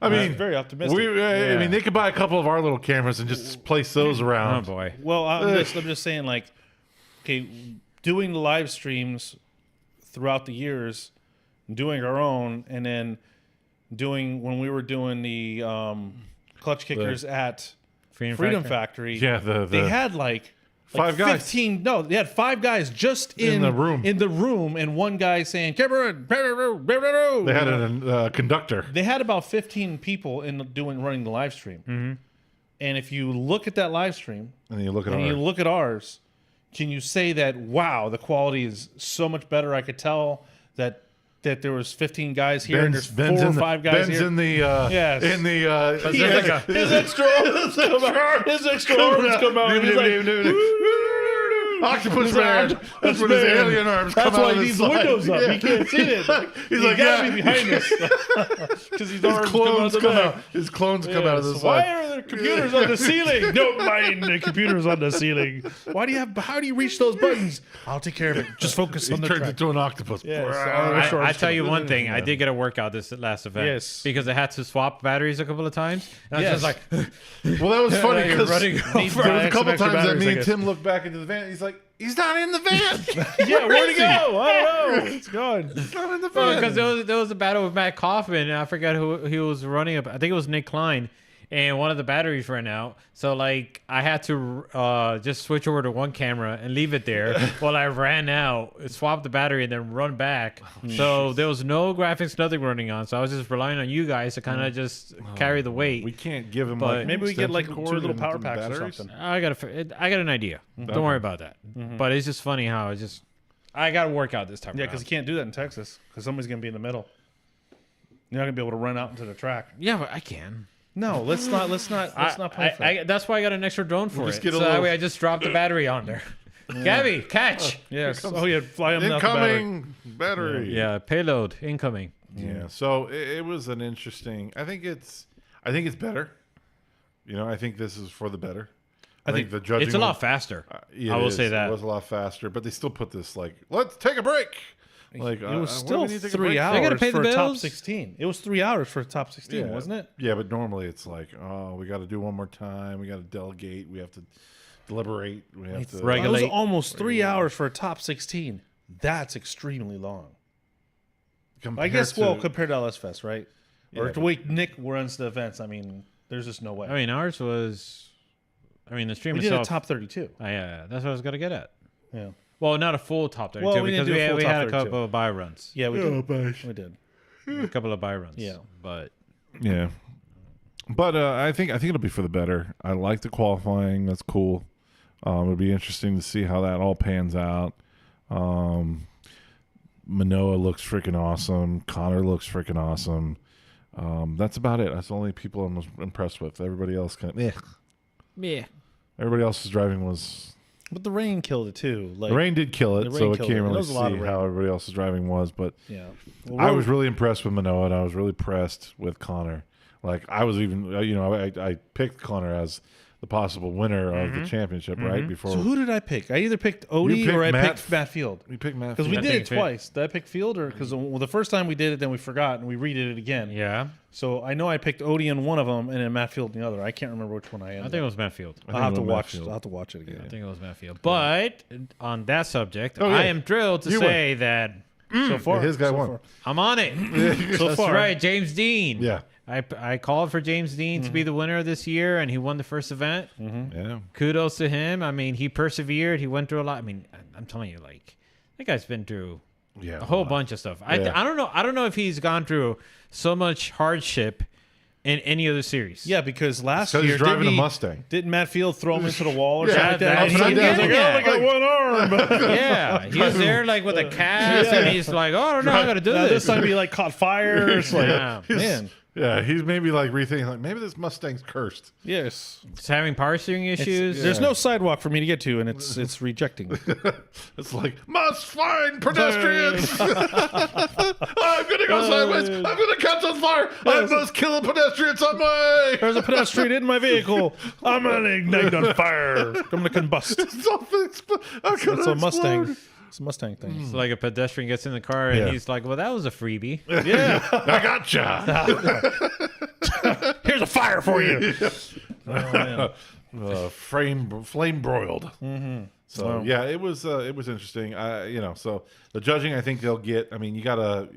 I mean, very optimistic. I mean, they could buy a couple of our little cameras and just place those Oh around. boy. Well, I'm just saying, like, okay, doing the live streams throughout the years, doing our own, and then doing when we were doing the clutch kickers at Freedom Factory. Yeah, they had like 5 guys. 15. No, they had 5 guys just In the room. In the room, and one guy saying, They had a conductor. They had about 15 people running the live stream. Mm-hmm. And if you look at that live stream And then you look at and our, you look at ours, can you say that, wow, the quality is so much better? I could tell that there was 15 guys here and there's 4 or 5 guys Ben's here. in the Yes. in the His extra arms come out. His extra arms come out. And he's like, Octopus Man. That's when his alien arms come that's out why of he his needs the side. windows up. Yeah. He can't see it. He's He like, gotta yeah. be behind us because his arms Clones come come out. out. His clones come out of the Yes. Why side. are there computers on the ceiling? Don't mind the computers on the ceiling. Why do you have? How do you reach those buttons? I'll take care of it. Just focus He on the turns track. into an octopus. Yes. I tell you one thing. I did get a workout this last event. Yes. Because I had to swap batteries a couple of times. And I was Yes. just like, Well, that was funny You're because running there over. was a Some couple extra times that batteries, me I and guess. Tim looked back into the van. He's like, he's not in the van. Yeah, where'd he go? I don't know. It's gone. He's not in the van. because there was a battle with Matt Kaufman, and I forgot who he was running up. I think it was Nick Klein, and one of the batteries ran out. So like I had to just switch over to one camera and leave it there while I ran out, swap the battery, and then run back. So there was no graphics, nothing running on. So I was just relying on you guys to kind of just carry the weight. We can't give him But like Maybe we get like 2 extension cord little and power some packs batteries. or something. I got an idea. Don't worry about that. But it's just funny how it just I got to work out this time. Yeah, because you can't do that in Texas because somebody's gonna be in the middle. You're not gonna be able to run out into the track. Yeah, but I can. No, let's not play for it. That's why I got an extra drone for just it. get a So that little- way I just dropped the battery on there. Gabby, catch. Yes. Oh yeah, fly them out the battery. Incoming battery. Yeah, payload incoming. Yeah. So it was an interesting. I think it's better. You know, I think this is for the better. I think the judging. It's a lot faster. Yeah, I will it say is. that. It was a lot faster, but they still put this like, let's take a break. Like It was what do still we need to take a 3 break? hours gotta pay the for a top bills. 16. It was 3 hours for a top 16, Yeah. wasn't it? Yeah, but normally it's like, oh, we got to do one more time. We got to delegate. We have to deliberate. We have to It was Regulate. almost 3 hours for a top 16. That's extremely long. I guess, compared to LS Fest, right? Or Yeah, the way Nick runs the events, I mean, there's just no way. I mean, ours was. I mean, the stream we did a itself. top 32. Yeah, that's what I was gonna get at. Yeah. Well, not a full top 32 Well, we because didn't do a full we top had a 32. couple of buy runs. Yeah, we did. We did. A couple of buy runs. Yeah. But yeah. But I think it'll be for the better. I like the qualifying. That's cool. It'll be interesting to see how that all pans out. Manoa looks freaking awesome. Connor looks freaking awesome. That's about it. That's the only people I'm impressed with. Everybody else yeah. Everybody else's driving was. But the rain killed it too. Like The rain did kill the it, rain so I killed can't it. There really was a lot see of rain. how everybody else's driving was. But yeah. I was really impressed with Manoa, and I was really impressed with Connor. Like I was even, I picked Connor as the possible winner of the championship right before. So who did I pick? I either picked Odie picked or I Matt- picked Matt Field. we picked Matt Because we Field. did think it Field. twice. Did I pick Field or because the first time we did it, then we forgot and we redid it again. Yeah. So I know I picked Odie in one of them and then Matt Field in the other. I can't remember which one I I ended. think it was Matt Field. I I'll have think to it was Matt watch. Field. I'll have to watch it again. I think it was Matt Field. But on that subject, Oh, yeah. I am thrilled to You say that So far, his guy so won. far. I'm on it. So That's far, right, James Dean. Yeah. I called for James Dean to be the winner this year, and he won the first event. Yeah. Kudos to him. I mean, he persevered. He went through a lot. I mean, I'm telling you, like, that guy's been through Yeah. a whole bunch of stuff. Yeah. I don't know. I don't know if he's gone through so much hardship in any other series. Yeah, because last So year he's driving a didn't Mustang. Didn't Matt Field throw him into the wall or Yeah, something like that? that- He was like, yeah. I only got one arm. Yeah, he was there like with a cast, and he's like, "Oh, no, I got to do Now, this." this time he like caught fire. It's like, Yeah. man, Yeah, he's maybe like rethinking, like maybe this Mustang's cursed. yes. It's having power steering issues. There's no sidewalk for me to get to, and it's rejecting. It's like must find pedestrians. I'm gonna go sideways. I'm gonna catch on fire. I must kill the pedestrians on my way. There's a pedestrian in my vehicle. I'm gonna ignite on fire. I'm gonna combust. It's a Mustang. It's a Mustang thing. It's like a pedestrian gets in the car, and Yeah. he's like, "Well, that was a freebie." Yeah. I gotcha. Here's a fire for you. Flame broiled. So Wow. yeah, it was interesting. So the judging, I think they'll get. I mean, you got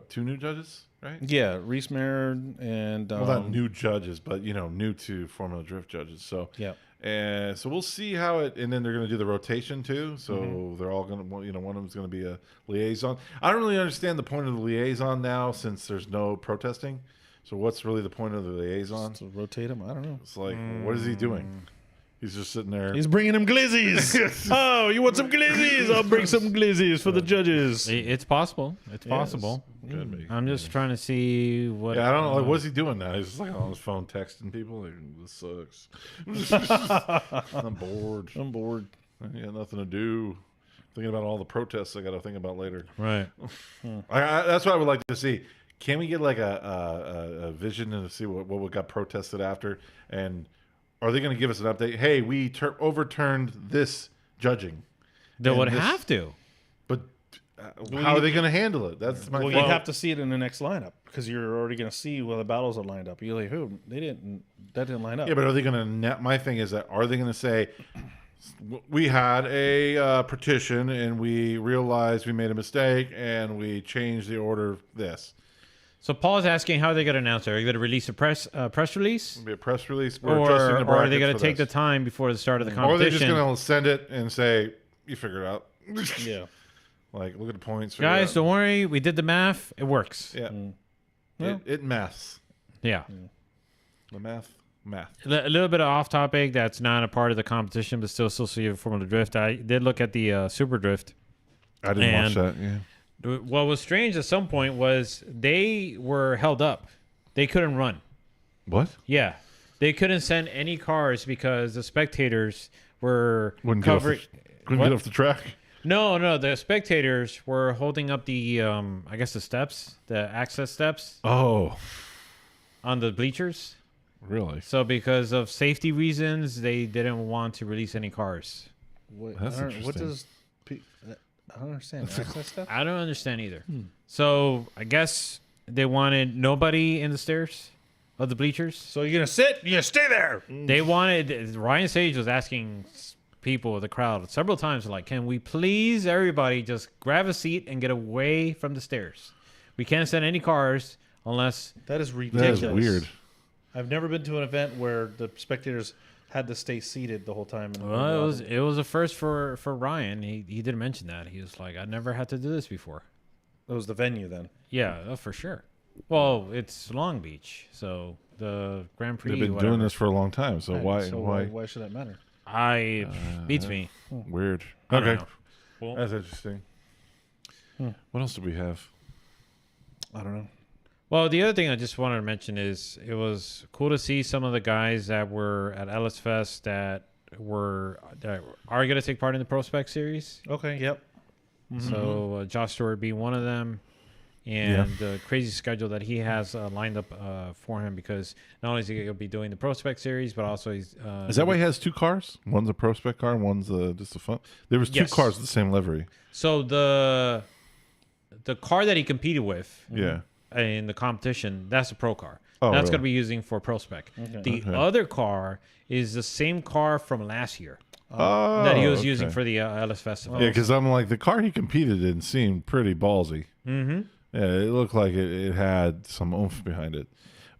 two new judges, right? Yeah, Reese Merritt and Well, not new judges, but new to Formula Drift judges. So Yeah. and so we'll see how it. And then they're going to do the rotation too. So Mm-hmm. they're all going to, one of them's going to be a liaison. I don't really understand the point of the liaison now, since there's no protesting. So what's really the point of the liaison? to rotate him. I don't know. It's like, what is he doing? He's just sitting there. He's bringing him glizzies. Oh, you want some glizzies? I'll bring some glizzies for the judges. It's possible. It's possible. Could be. I'm just trying to see what. Yeah, I don't know. Like, what's he doing now? He's just like on his phone texting people. Like, this sucks. I'm bored. I'm bored. I got nothing to do. Thinking about all the protests I got to think about later. Right. That's what I would like to see. Can we get like a vision and to see what got protested after? And are they going to give us an update? Hey, we overturned this judging. They And would this- have to. But how are they going to handle it? That's my Well, thing. you'd have to see it in the next lineup because you're already going to see where the battles are lined up. You're like, who? That didn't line up. Yeah, but are they going to? My thing is that are they going to say we had a petition and we realized we made a mistake and we changed the order of this? So Paul's asking how are they going to announce it. Are they going to release a press release, It'll be a press release, or adjusting the are they brackets going for to take the this. time before the start of the Or are they competition? just going to send it and say you figure it out? Yeah. Like look at the points, figure it Guys, out. don't worry. We did the math. It works. Yeah, Well- it maths. Yeah. The math. A little bit of off topic that's not a part of the competition, but still associated with Formula Drift. I did look at the Super Drift I didn't watch And- that. Yeah. What was strange at some point was they were held up. They couldn't run. What? Yeah. They couldn't send any cars because the spectators were Couldn't get What? off the track. No. The spectators were holding up the, I guess the steps, the access steps Oh, on the bleachers. really? So because of safety reasons, they didn't want to release any cars. What, That's I don't- What interesting. does? I don't understand. Access stuff. I don't understand either. So I guess they wanted nobody in the stairs of the bleachers. So you're gonna sit? You stay there. They wanted Ryan Sage was asking people, the crowd, several times, like, "Can we please, everybody, just grab a seat and get away from the stairs? We can't send any cars unless." That is That ridiculous. is weird. I've never been to an event where the spectators had to stay seated the whole time. Well, it was a first for Ryan. He did mention that. He was like, "I never had to do this before." That was the venue then. Yeah, for sure. Well, it's Long Beach, so the Grand Prix. They've been whatever. doing this for a long time. So Right, why? why should that matter? Beats me. Weird. I don't Okay. know. Well, That's interesting. What else do we have? I don't know. Well, the other thing I just wanted to mention is it was cool to see some of the guys that were at Ellis Fest that are going to take part in the Prospect Series. Okay. Yep. So Josh Stewart being one of them, and the crazy schedule that he has lined up for him because not only is he going to be doing the Prospect Series, but also he's Is that why he has two cars? One's a prospect car, and one's just a fun. There was two Yes. cars with the same livery. So the car that he competed with Yeah. in the competition, that's a pro car. Oh, That's really? going to be using for Prospect. The other car is the same car from last year Oh, that he was using okay. for the Ellis Festival. Yeah, because I'm like the car he competed in seemed pretty ballsy. Mm-hmm. Yeah, it looked like it had some oomph behind it.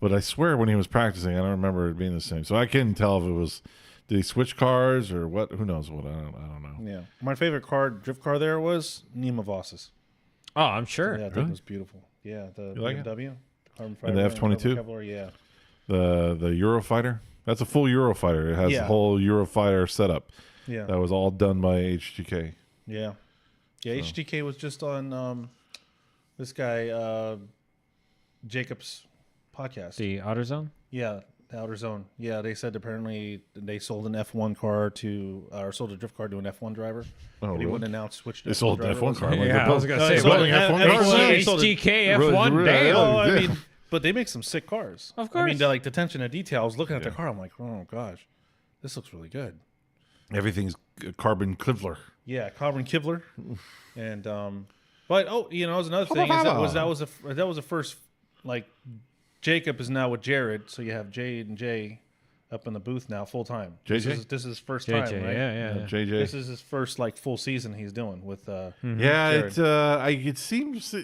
But I swear when he was practicing, I don't remember it being the same. So I couldn't tell if it was did he switch cars or what? Who knows what? I don't know. Yeah. My favorite drift car there was Nima Voss's. Oh, I'm sure. Yeah, I think Really? it was beautiful. Yeah, the You like it? BMW. Carbon And the fiber F-22? Kevlar, yeah. The Eurofighter. That's a full Eurofighter. It has Yeah. the whole Eurofighter setup. Yeah. That was all done by HGK. Yeah. Yeah, HGK was just on this guy Jacob's podcast. The AutoZone? Yeah, the Outer Zone. Yeah, they said apparently they sold an F1 car to or sold a drift car to an F1 driver. Oh, but he really? wouldn't announce which They sold the F1 car. I'm like, Yeah, they're I was built- gonna say, they're building well, F1 cars. F1 now? sold it. HGK Really, F1, really, damn. Oh, I Yeah. mean, but they make some sick cars. Of I mean, course. the, like the attention to detail. I was looking at the car. I'm like, oh gosh, this looks really good. Everything's carbon Kevlar. Yeah, Carbon Kevlar, and but you know, it was another thing is that was the first like Jacob is now with Jared, so you have Jay and Jay up in the booth now full time. JJ? This is his first JJ, time, right? yeah. JJ. This is his first like full season he's doing with. Yeah, Jared. it seems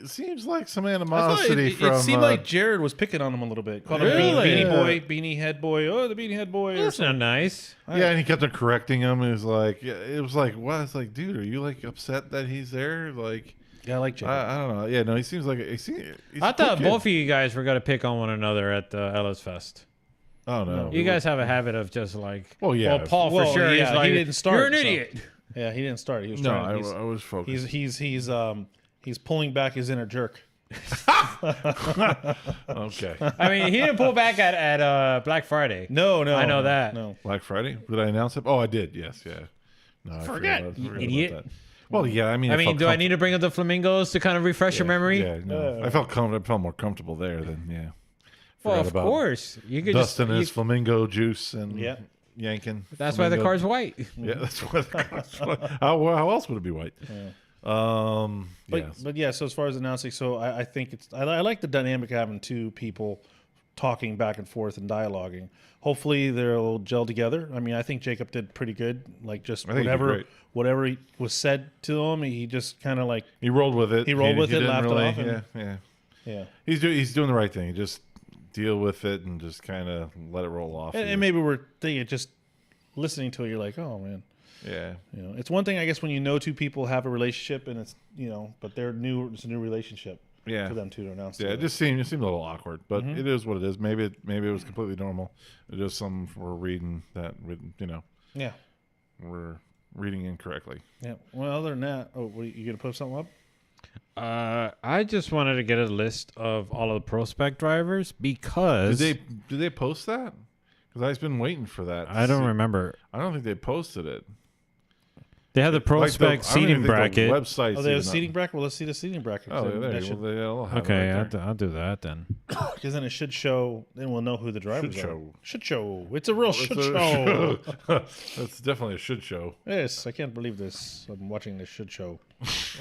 like some I thought animosity it from. seemed like Jared was picking on him a little bit. Called him Really? Beanie Boy, Beanie Head Boy. Oh, the Beanie Head Boy. or That's not nice. yeah, and he kept on correcting him. It was like, what? It's like, dude, are you like upset that he's there? Like, Yeah, I like Jared. I don't know. Yeah, no, he seems like he's I a cool thought kid. both of you guys were going to pick on one another at the Ellis Fest. Oh no, You guys have a habit of just like, Well, yeah. Well, Paul Well, for sure. yeah, he's like, he didn't start, You're an so- idiot. Yeah, he didn't start. He was No, trying. I was focused. He's pulling back his inner jerk. Okay. I mean, he didn't pull back at Black Friday. No, I know that. No. Black Friday? Did I announce it? Oh, I did. Yes, yeah. No, I Forget, forgot you about idiot. that. Well, yeah. I mean, I mean, do I need to bring up the flamingos to kind of refresh your memory? Yeah, no. I felt more comfortable there than yeah. Well, Forgot of about course. You could Dustin just. his flamingo juice and Yeah. yanking. That's why the flamingo. car's white. Yeah, that's why the car's white. How else would it be white? But yes. but yeah. So as far as announcing, so I think it's I like the dynamic of having two people talking back and forth and dialoguing. Hopefully they'll gel together. I mean, I think Jacob did pretty good. Like just I think he did great. whatever was said to him, he just kind of like He rolled with it. He rolled with it, didn't laughed it off, and- Yeah, yeah. yeah. He's doing the right thing. Just deal with it and just kind of let it roll off. And maybe we're thinking just listening to it, you're like, oh man. yeah. You know, it's one thing I guess when you know two people have a relationship and it's but they're new. It's a new relationship Yeah. for them two to announce. Yeah, it together. just seemed a little awkward, but it is what it is. Maybe it was completely normal. It's just some we're reading that yeah. we're reading incorrectly. Yeah. Well, other than that, you gonna post something up? I just wanted to get a list of all of the Pro Spec drivers because Did they post that? Because I've been waiting for that. I don't remember. I don't think they posted it. They have the Pro Like Spec I don't even seating think bracket. The website's Oh, they have a even up. seating bracket. Well, let's see the seating bracket. Oh, there you go. They'll have Okay, it right there. I'll do that then. Because then it should show. Then we'll know who the drivers Should are. show. Should show. It's a real It's should a- show. That's definitely a should show. Yes, I can't believe this. I'm watching this should show.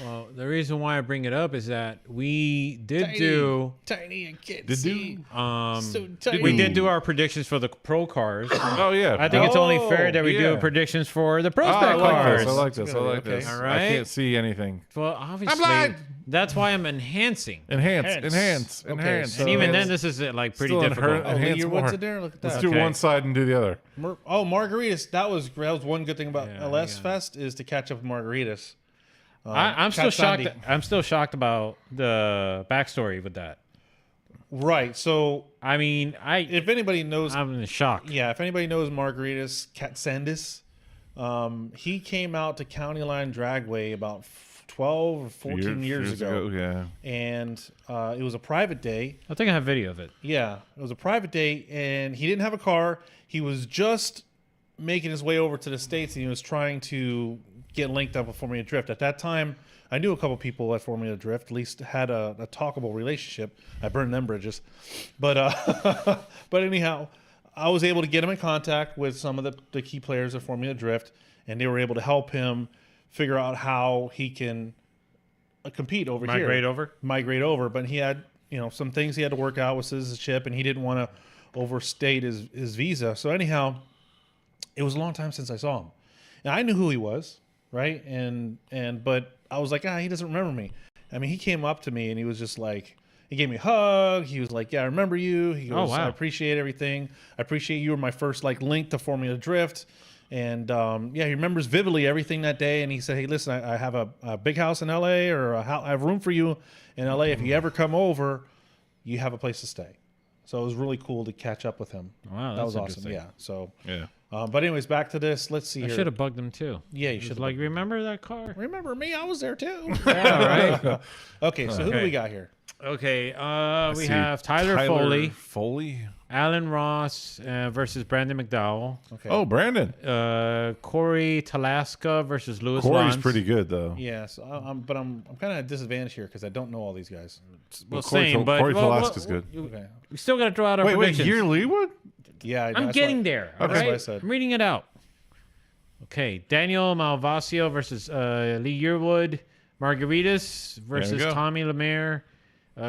Well, the reason why I bring it up is that we did do tiny and can't Did see. So tiny. we did do our predictions for the Pro cars. Oh yeah. I think it's only fair that we do yeah. predictions for the Pro Ah, Spec I like cars. this. I like this. I Good, like okay. this. All I right. can't see anything. Well, obviously, blind. that's why I'm enhancing. Enhance. Okay, Enhance. so- And even it's then, this is like pretty still difficult. Oh, enhance Lee more. Yearwood's in there. Look at Let's that. do Okay. one side and do the other. Margaritas. That was one good thing about Yeah, LS yeah. Fest is to catch up with Margaritas. I'm still Kat shocked. Sandi. I'm still shocked about the backstory with that. Right. So I mean, if anybody knows, I'm in shock. yeah, if anybody knows Margaritas Katsandis, he came out to County Line Dragway about 12 or 14 years ago. Yeah. And it was a private day. I think I have video of it. Yeah, it was a private day, and he didn't have a car. He was just making his way over to the States, and he was trying to get linked up with Formula Drift. At that time, I knew a couple people at Formula Drift, at least had a talkable relationship. I burned them bridges. But but anyhow, I was able to get him in contact with some of the key players of Formula Drift, and they were able to help him figure out how he can compete over here. Migrate over. But he had, some things he had to work out with citizenship, and he didn't want to overstate his visa. So anyhow, it was a long time since I saw him. And I knew who he was, right? But I was like, he doesn't remember me. I mean, he came up to me and he was just like, he gave me a hug. He was like, yeah, I remember you. He goes, wow. I appreciate everything. I appreciate you were my first link to Formula Drift. And he remembers vividly everything that day. And he said, hey, listen, I have a big house in LA, or I have room for you in LA. If you ever come over, you have a place to stay. So it was really cool to catch up with him. Wow, that was that's awesome. interesting. Yeah. So, Yeah. but anyways, back to this. Let's see I here. should have bugged him too. Yeah, you Just should like, remember that car? remember me. I was there too. Yeah, right. Okay, so who do Okay. we got here? Okay, we see. have Tyler Foley, Foley. Alan Ross versus Brandon McDowell, Okay. Oh, Brandon. Corey Talaska versus Louis Corey's Lons. pretty good though. Yeah, so I'm kind of at a disadvantage here because I don't know all these guys. Well, Corey, same, but Corey well, Talaska's good. Okay. We still got to throw out our Wait, predictions. you're Leewood? Yeah, I'm that's getting why- there. All That's right? what I said. I'm reading it out. Okay, Daniel Malvasio versus Lee Yearwood, Margaritas versus go. Tommy Lemire,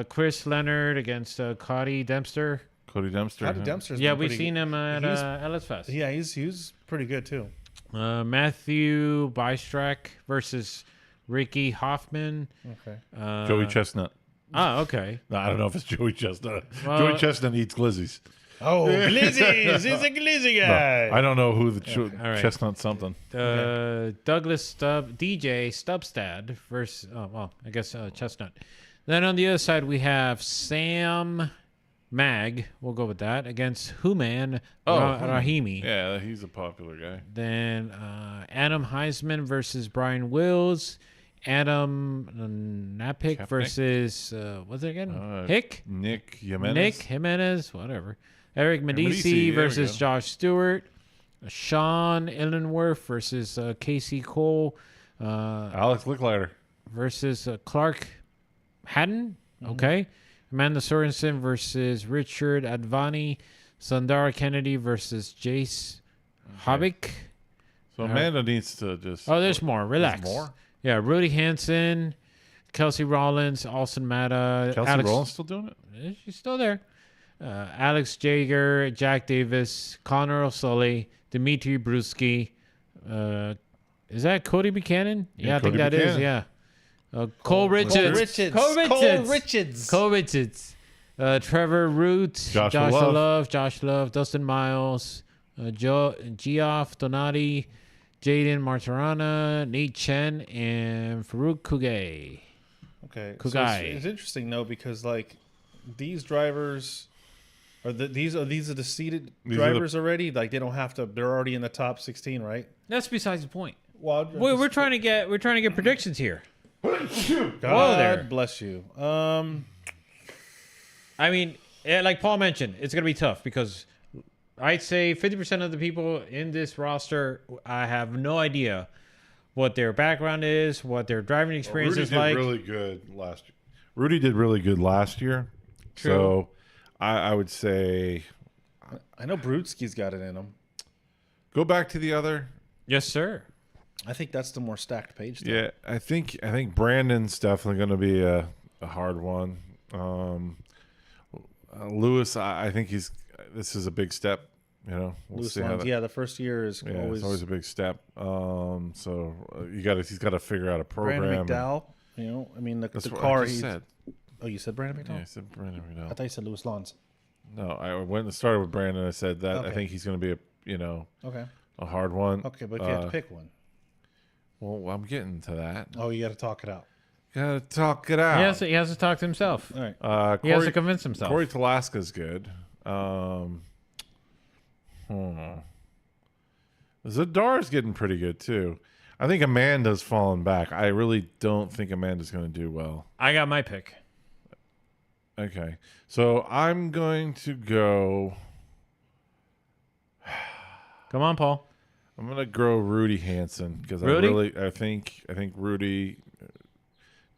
Chris Leonard against Cody Dempster. Cody Dempster. Cody huh? Dempster's Yeah, been we've pretty seen good. him at He's- LS Fest. Yeah, he's pretty good too. Matthew Bystrak versus Ricky Hoffman. Okay. Joey Chestnut. Okay. No, I don't know if it's Joey Chestnut. Well- Joey Chestnut eats glizzies. Oh, Glizzies! He's a Glizzy guy. I don't know who the All right. Chestnut something. Douglas DJ Stubstad versus, I guess Chestnut. Then on the other side, we have Sam Mag. We'll go with that against Human Rahimi. Yeah, he's a popular guy. Then Adam Heisman versus Brian Wills. Adam Napik Kapnick? versus, what's it again? Hick? Nick Jimenez. Nick Jimenez, whatever. Eric Medici, Medici there we versus go. Josh Stewart. Sean Illenworth versus Casey Cole Alex Licklider. versus Clark Haddon. Okay. Amanda Sorensen versus Richard Advani. Sundara Kennedy versus Jace Hobbik. So Amanda needs to just. Oh, there's more. Relax. more? Yeah, Rudy Hansen, Kelsey Rollins, Austin Mata. Kelsey Alex, Rollins still doing it? She's still there. Alex Jager, Jack Davis, Connor O'Sully, Dimitri Bruschi. Is that Cody Buchanan? Yeah, I think Cody that is. Buchanan. Yeah. Cole Richards. Cole Richards. Trevor Root. Joshua Love. Josh Love. Dustin Miles. Geoff Donati. Jaden Martirana. Nate Chen. And Farouk Kugay. Okay. So Kugai. it's interesting though because these drivers these are the seeded These are the- drivers already. Like they don't have to. They're already in the top 16, right? That's besides the point. Well, we're trying to get predictions here. God Whoa there. bless you. I mean, like Paul mentioned, it's going to be tough because I'd say 50% of the people in this roster, I have no idea what their background is, what their driving experience Rudy is did like. really good last year. Rudy did really good last year. True. So I would say I know Brudski's got it in him. go back to the other. Yes, sir. I think that's the more stacked page. Though. Yeah, I think Brandon's definitely going to be a hard one. Lewis, I think this is a big step. You know, we'll Lewis see how Lons, that. yeah, the first year is Yeah, always, it's always a big step. So he's got to figure out a program. Brandon McDowell. You know, I mean, the That's what car I just he said. Oh, you said Brandon McDowell? Yeah, I said Brandon I McDowell. thought you said Lewis Lons. No, I went and started with Brandon. I said that I Okay. think he's going to be Okay. a hard one. Okay, but if you have to pick one. Well, I'm getting to that. Oh, you got to talk it out. Gotta talk it out. He has to talk to himself. All right. He has Corey, to convince himself. Corey Talaska's good. Zadar's getting pretty good too. I think Amanda's fallen back. I really don't think Amanda's going to do well. I got my pick. Okay, so I'm going to go. Come on, Paul. I'm going to grow Rudy Hansen because Rudy? I think Rudy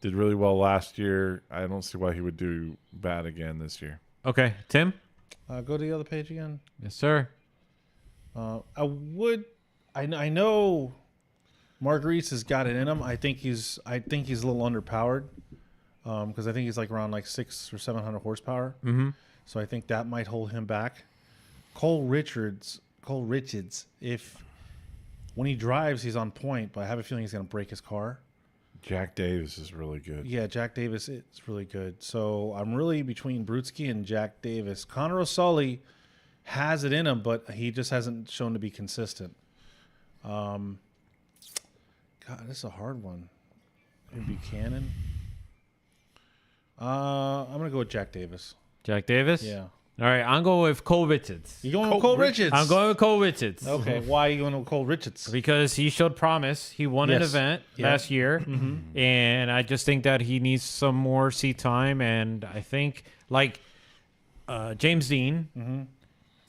did really well last year. I don't see why he would do bad again this year. Okay, Tim. Go to the other page again. Yes, sir. I know Marguerite has got it in him. I think he's a little underpowered because I think he's like around like 600 or 700 horsepower. Mm-hmm. So I think that might hold him back. Cole Richards, if when he drives, he's on point, but I have a feeling he's going to break his car. Jack Davis is really good. Yeah, Jack Davis is really good. So I'm really between Brudski and Jack Davis. Connor O'Sully has it in him, but he just hasn't shown to be consistent. God, this is a hard one. Buchanan. I'm gonna go with Jack Davis. Jack Davis? Yeah. All right, I'm going with Cole Richards. You going with Cole Richards? I'm going with Cole Richards. Okay, why are you going with Cole Richards? Because he showed promise. He won an Yes. event Yeah. last year. And I just think that he needs some more seat time. And I think, like James Dean,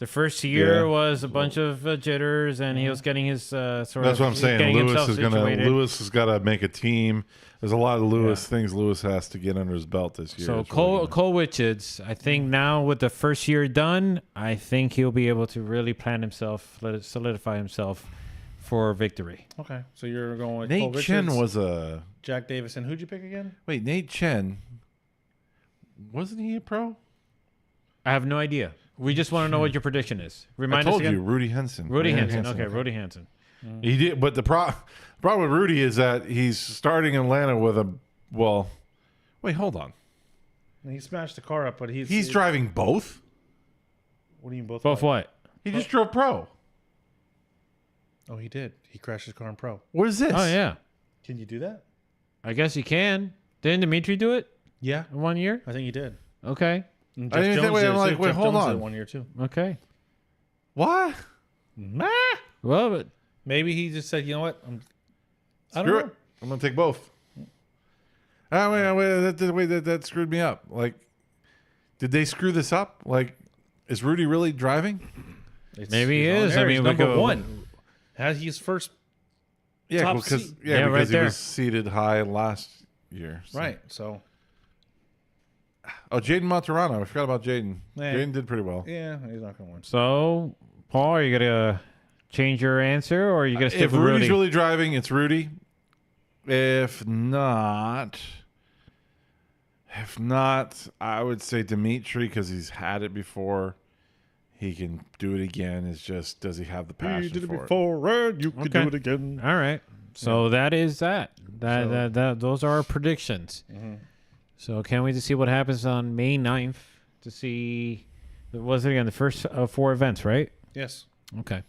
the first year Yeah. was a bunch of jitters, and he was getting his That's what I'm saying. getting Lewis himself is situated. Lewis has got to make a team. There's a lot of things Lewis has to get under his belt this year. So It's really good. Cole Richards, I think now with the first year done, I think he'll be able to really plan himself, solidify himself for victory. Okay, so you're going with Cole Nate Richards, Chen was a Jack Davis, and who'd you pick again? wait. Nate Chen wasn't he a pro? I have no idea. We just want to know what your prediction is. I Remind us told again. you, Rudy Henson. Rudy Yeah, Hansen. Okay, Rudy Hansen. He did, but the problem with Rudy is that he's starting in Atlanta with a Wait, hold on. And he smashed the car up, but He's driving both. What do you mean both? Both what? He just drove pro. Oh, he did. He crashed his car in pro. What is this? Oh yeah. Can you do that? I guess you can. Didn't Dimitri do it Yeah, in 1 year? I think he did. Okay. And I didn't Jeff think- wait, did I'm it, like, too. wait, Jeff hold Jones did on. it 1 year too. Okay. What? Well, but Maybe he just said, you know what? I don't Screw know. it. I'm gonna take both. That screwed me up. Like, did they screw this up? Like, is Rudy really driving? maybe he he's on is. there. I mean, He's we number go one. Has his first Yeah, Top because seat. Yeah, right because he there. was seated high last year. so. right. So Oh, Jaden Monterano. I forgot about Jaden. Yeah. Jaden did pretty well. yeah, he's not gonna win. So, Paul, are you gonna change your answer, or are you gonna stick If with Rudy's Rudy? really driving, it's Rudy. If not, I would say Dimitri because he's had it before. He can do it again. It's just, does he have the passion for it? and you can Okay. do it again. All right. So that is that. Those are our predictions. So can't wait to see what happens on May 9th to see. Was it again the first of 4 events, right? Yes. Okay.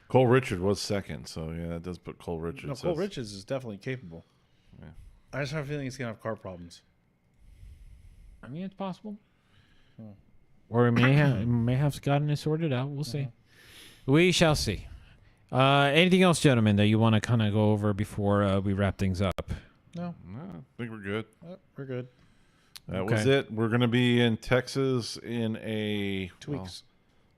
Cole Richard was second, so yeah, that does put Cole Richard. No, Cole Richards is definitely capable. Yeah. I just have a feeling he's gonna have car problems. I mean, it's possible. Or he may have gotten it sorted out. We'll see. We shall see. Anything else, gentlemen, that you want to kind of go over before we wrap things up? No, No, I think we're good. we're good. That was Okay. it. We're going to be in Texas in 2 weeks.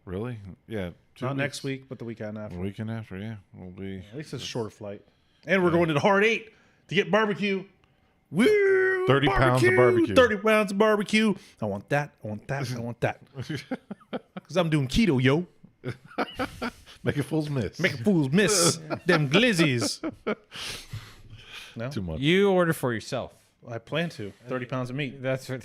Really? Yeah. 2 Not weeks. next week, but the weekend after. The weekend after, yeah. We'll be. At least it's a shorter flight. And we're going to the Hard 8 to get barbecue. Woo! 30 pounds of barbecue. 30 pounds of barbecue. I want that. I want that. I want that. Because I'm doing keto, yo. Make a fool's miss. Making fools miss them glizzies. No? Too much. You order for yourself. I plan to. 30 pounds of meat. That's what.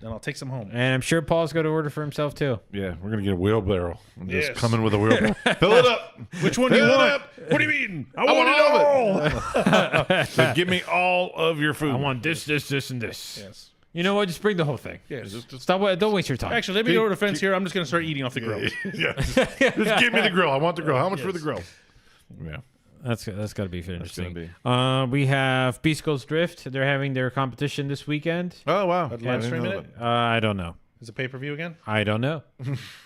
Then I'll take some home. And I'm sure Paul's going to order for himself too. Yeah, we're going to get a wheelbarrow. I'm just Yes. coming with a wheelbarrow. Fill it up. Which one do you Fill it want? up. What do you mean? I want want it all. So give me all of your food. I want this, and this. Yes. You know what? Just bring the whole thing. Yes. Stop. Don't waste your time. Actually, let me go to the fence here. I'm just going to start eating off the grill. Yeah, just give me the grill. I want the grill. How much for the grill? Yeah. That's got to be interesting. gonna We have Beast Coast Drift. They're having their competition this weekend. Oh, wow. I'd I live didn't stream know it. that. I don't know. Is it pay-per-view again? I don't know.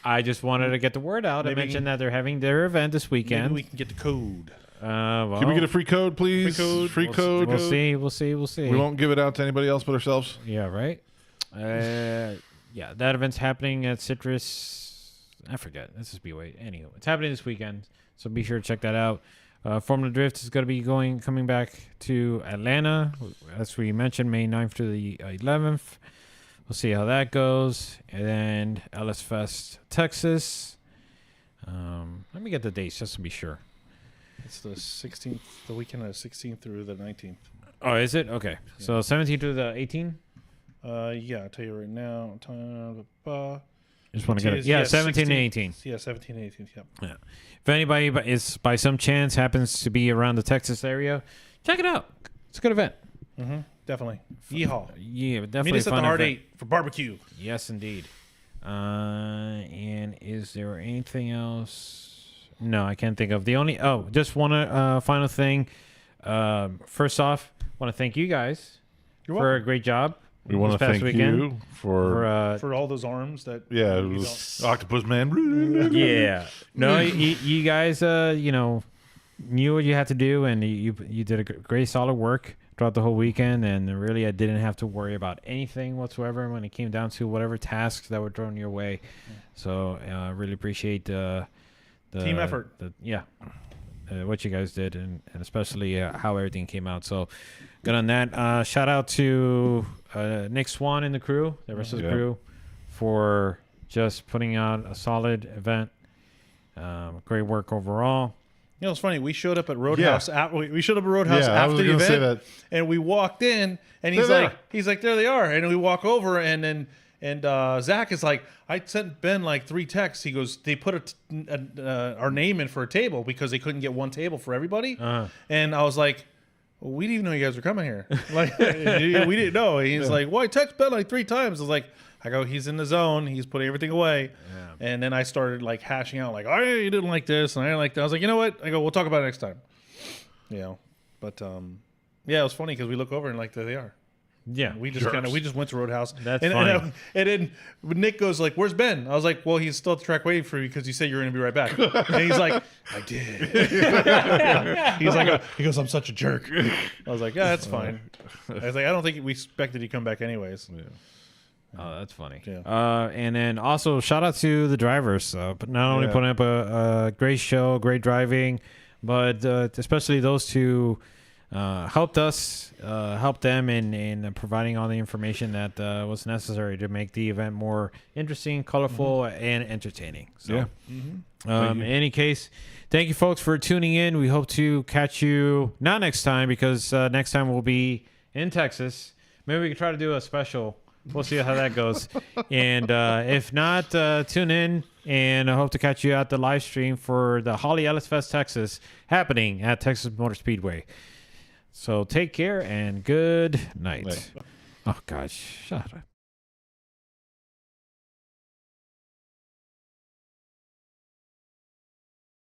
I just wanted to get the word out. Maybe- I mentioned that they're having their event this Maybe weekend. we can get the code. Well, Can we get a free code, please? Free code. We'll see. We'll see. We won't give it out to anybody else but ourselves. Yeah, right. Yeah, that event's happening at Citrus. I forget. Let's just be wait. Anyway, it's happening this weekend, so be sure to check that out. Formula Drift is going to be coming back to Atlanta, as we mentioned, May 9th to the 11th. We'll see how that goes. And then LS Fest, Texas. Let me get the dates just to be sure. It's the 16th, the weekend of the 16th through the 19th. Oh, is it? Okay. So 17th to the 18th? Yeah, I'll tell you right now. Just want to get it. is- Yeah, yeah, 17 and 16. 18. Yeah, 17 and 18th. Yep. If anybody is by some chance happens to be around the Texas area, check it out. It's a good event. Definitely. Yeehaw. Yeah, Meet definitely us at fun the Hard event. 8 for barbecue. Yes, indeed. And is there anything else? No, I can't think of. The only just one final thing. First off, want to thank you guys You're for welcome. a great job. We want to this past thank weekend you for, For all those arms that. yeah, it you was Octopus Man. yeah. No, you guys, knew what you had to do, and you did a great, solid work throughout the whole weekend. And really, I didn't have to worry about anything whatsoever when it came down to whatever tasks that were thrown your way. So, I really appreciate the Team effort. what you guys did, and especially how everything came out. So, good on that. Shout out to Nick Swan and the crew, the rest of the Yeah. crew, for just putting out a solid event. Great work overall. You know, it's funny. We showed up at Roadhouse. We showed up at Roadhouse Yeah, I after was the gonna say event, that. and we walked in, and They're he's there. like, there they are, and we walk over, and Zach is like, I sent Ben like 3 texts. He goes, they put our name in for a table because they couldn't get one table for everybody, and I was like, well, we didn't even know you guys were coming here. Like, we didn't know. He's like, well, I text Ben like 3 times. I was like, I go, he's in the zone. He's putting everything away. And then I started like hashing out like, oh, you didn't like this, and I didn't like that. I was like, you know what? I go, we'll talk about it next time. You know, but yeah, it was funny because we look over and like there they are. Yeah, We just went to Roadhouse. That's and, funny. And then Nick goes like, "Where's Ben?" I was like, "Well, he's still at the track waiting for you because you said you were going to be right back." And he's like, "I did." He's like, he goes, "I'm such a jerk." I was like, "Yeah, that's fine." I was like, "I don't think we expected you to come back anyways." Oh, that's funny. Yeah. And then also shout out to the drivers, but not only Yeah. putting up a great show, great driving, but especially those two helped us, helped them in providing all the information that was necessary to make the event more interesting, colorful, and entertaining. So, Yeah. in any case, thank you folks for tuning in. We hope to catch you not next time because next time we'll be in Texas. Maybe we can try to do a special. We'll see how that goes. And if not, tune in, and I hope to catch you at the live stream for the Holly Ellis Fest Texas happening at Texas Motor Speedway. So take care and good night. Night. Oh, gosh. Shut up.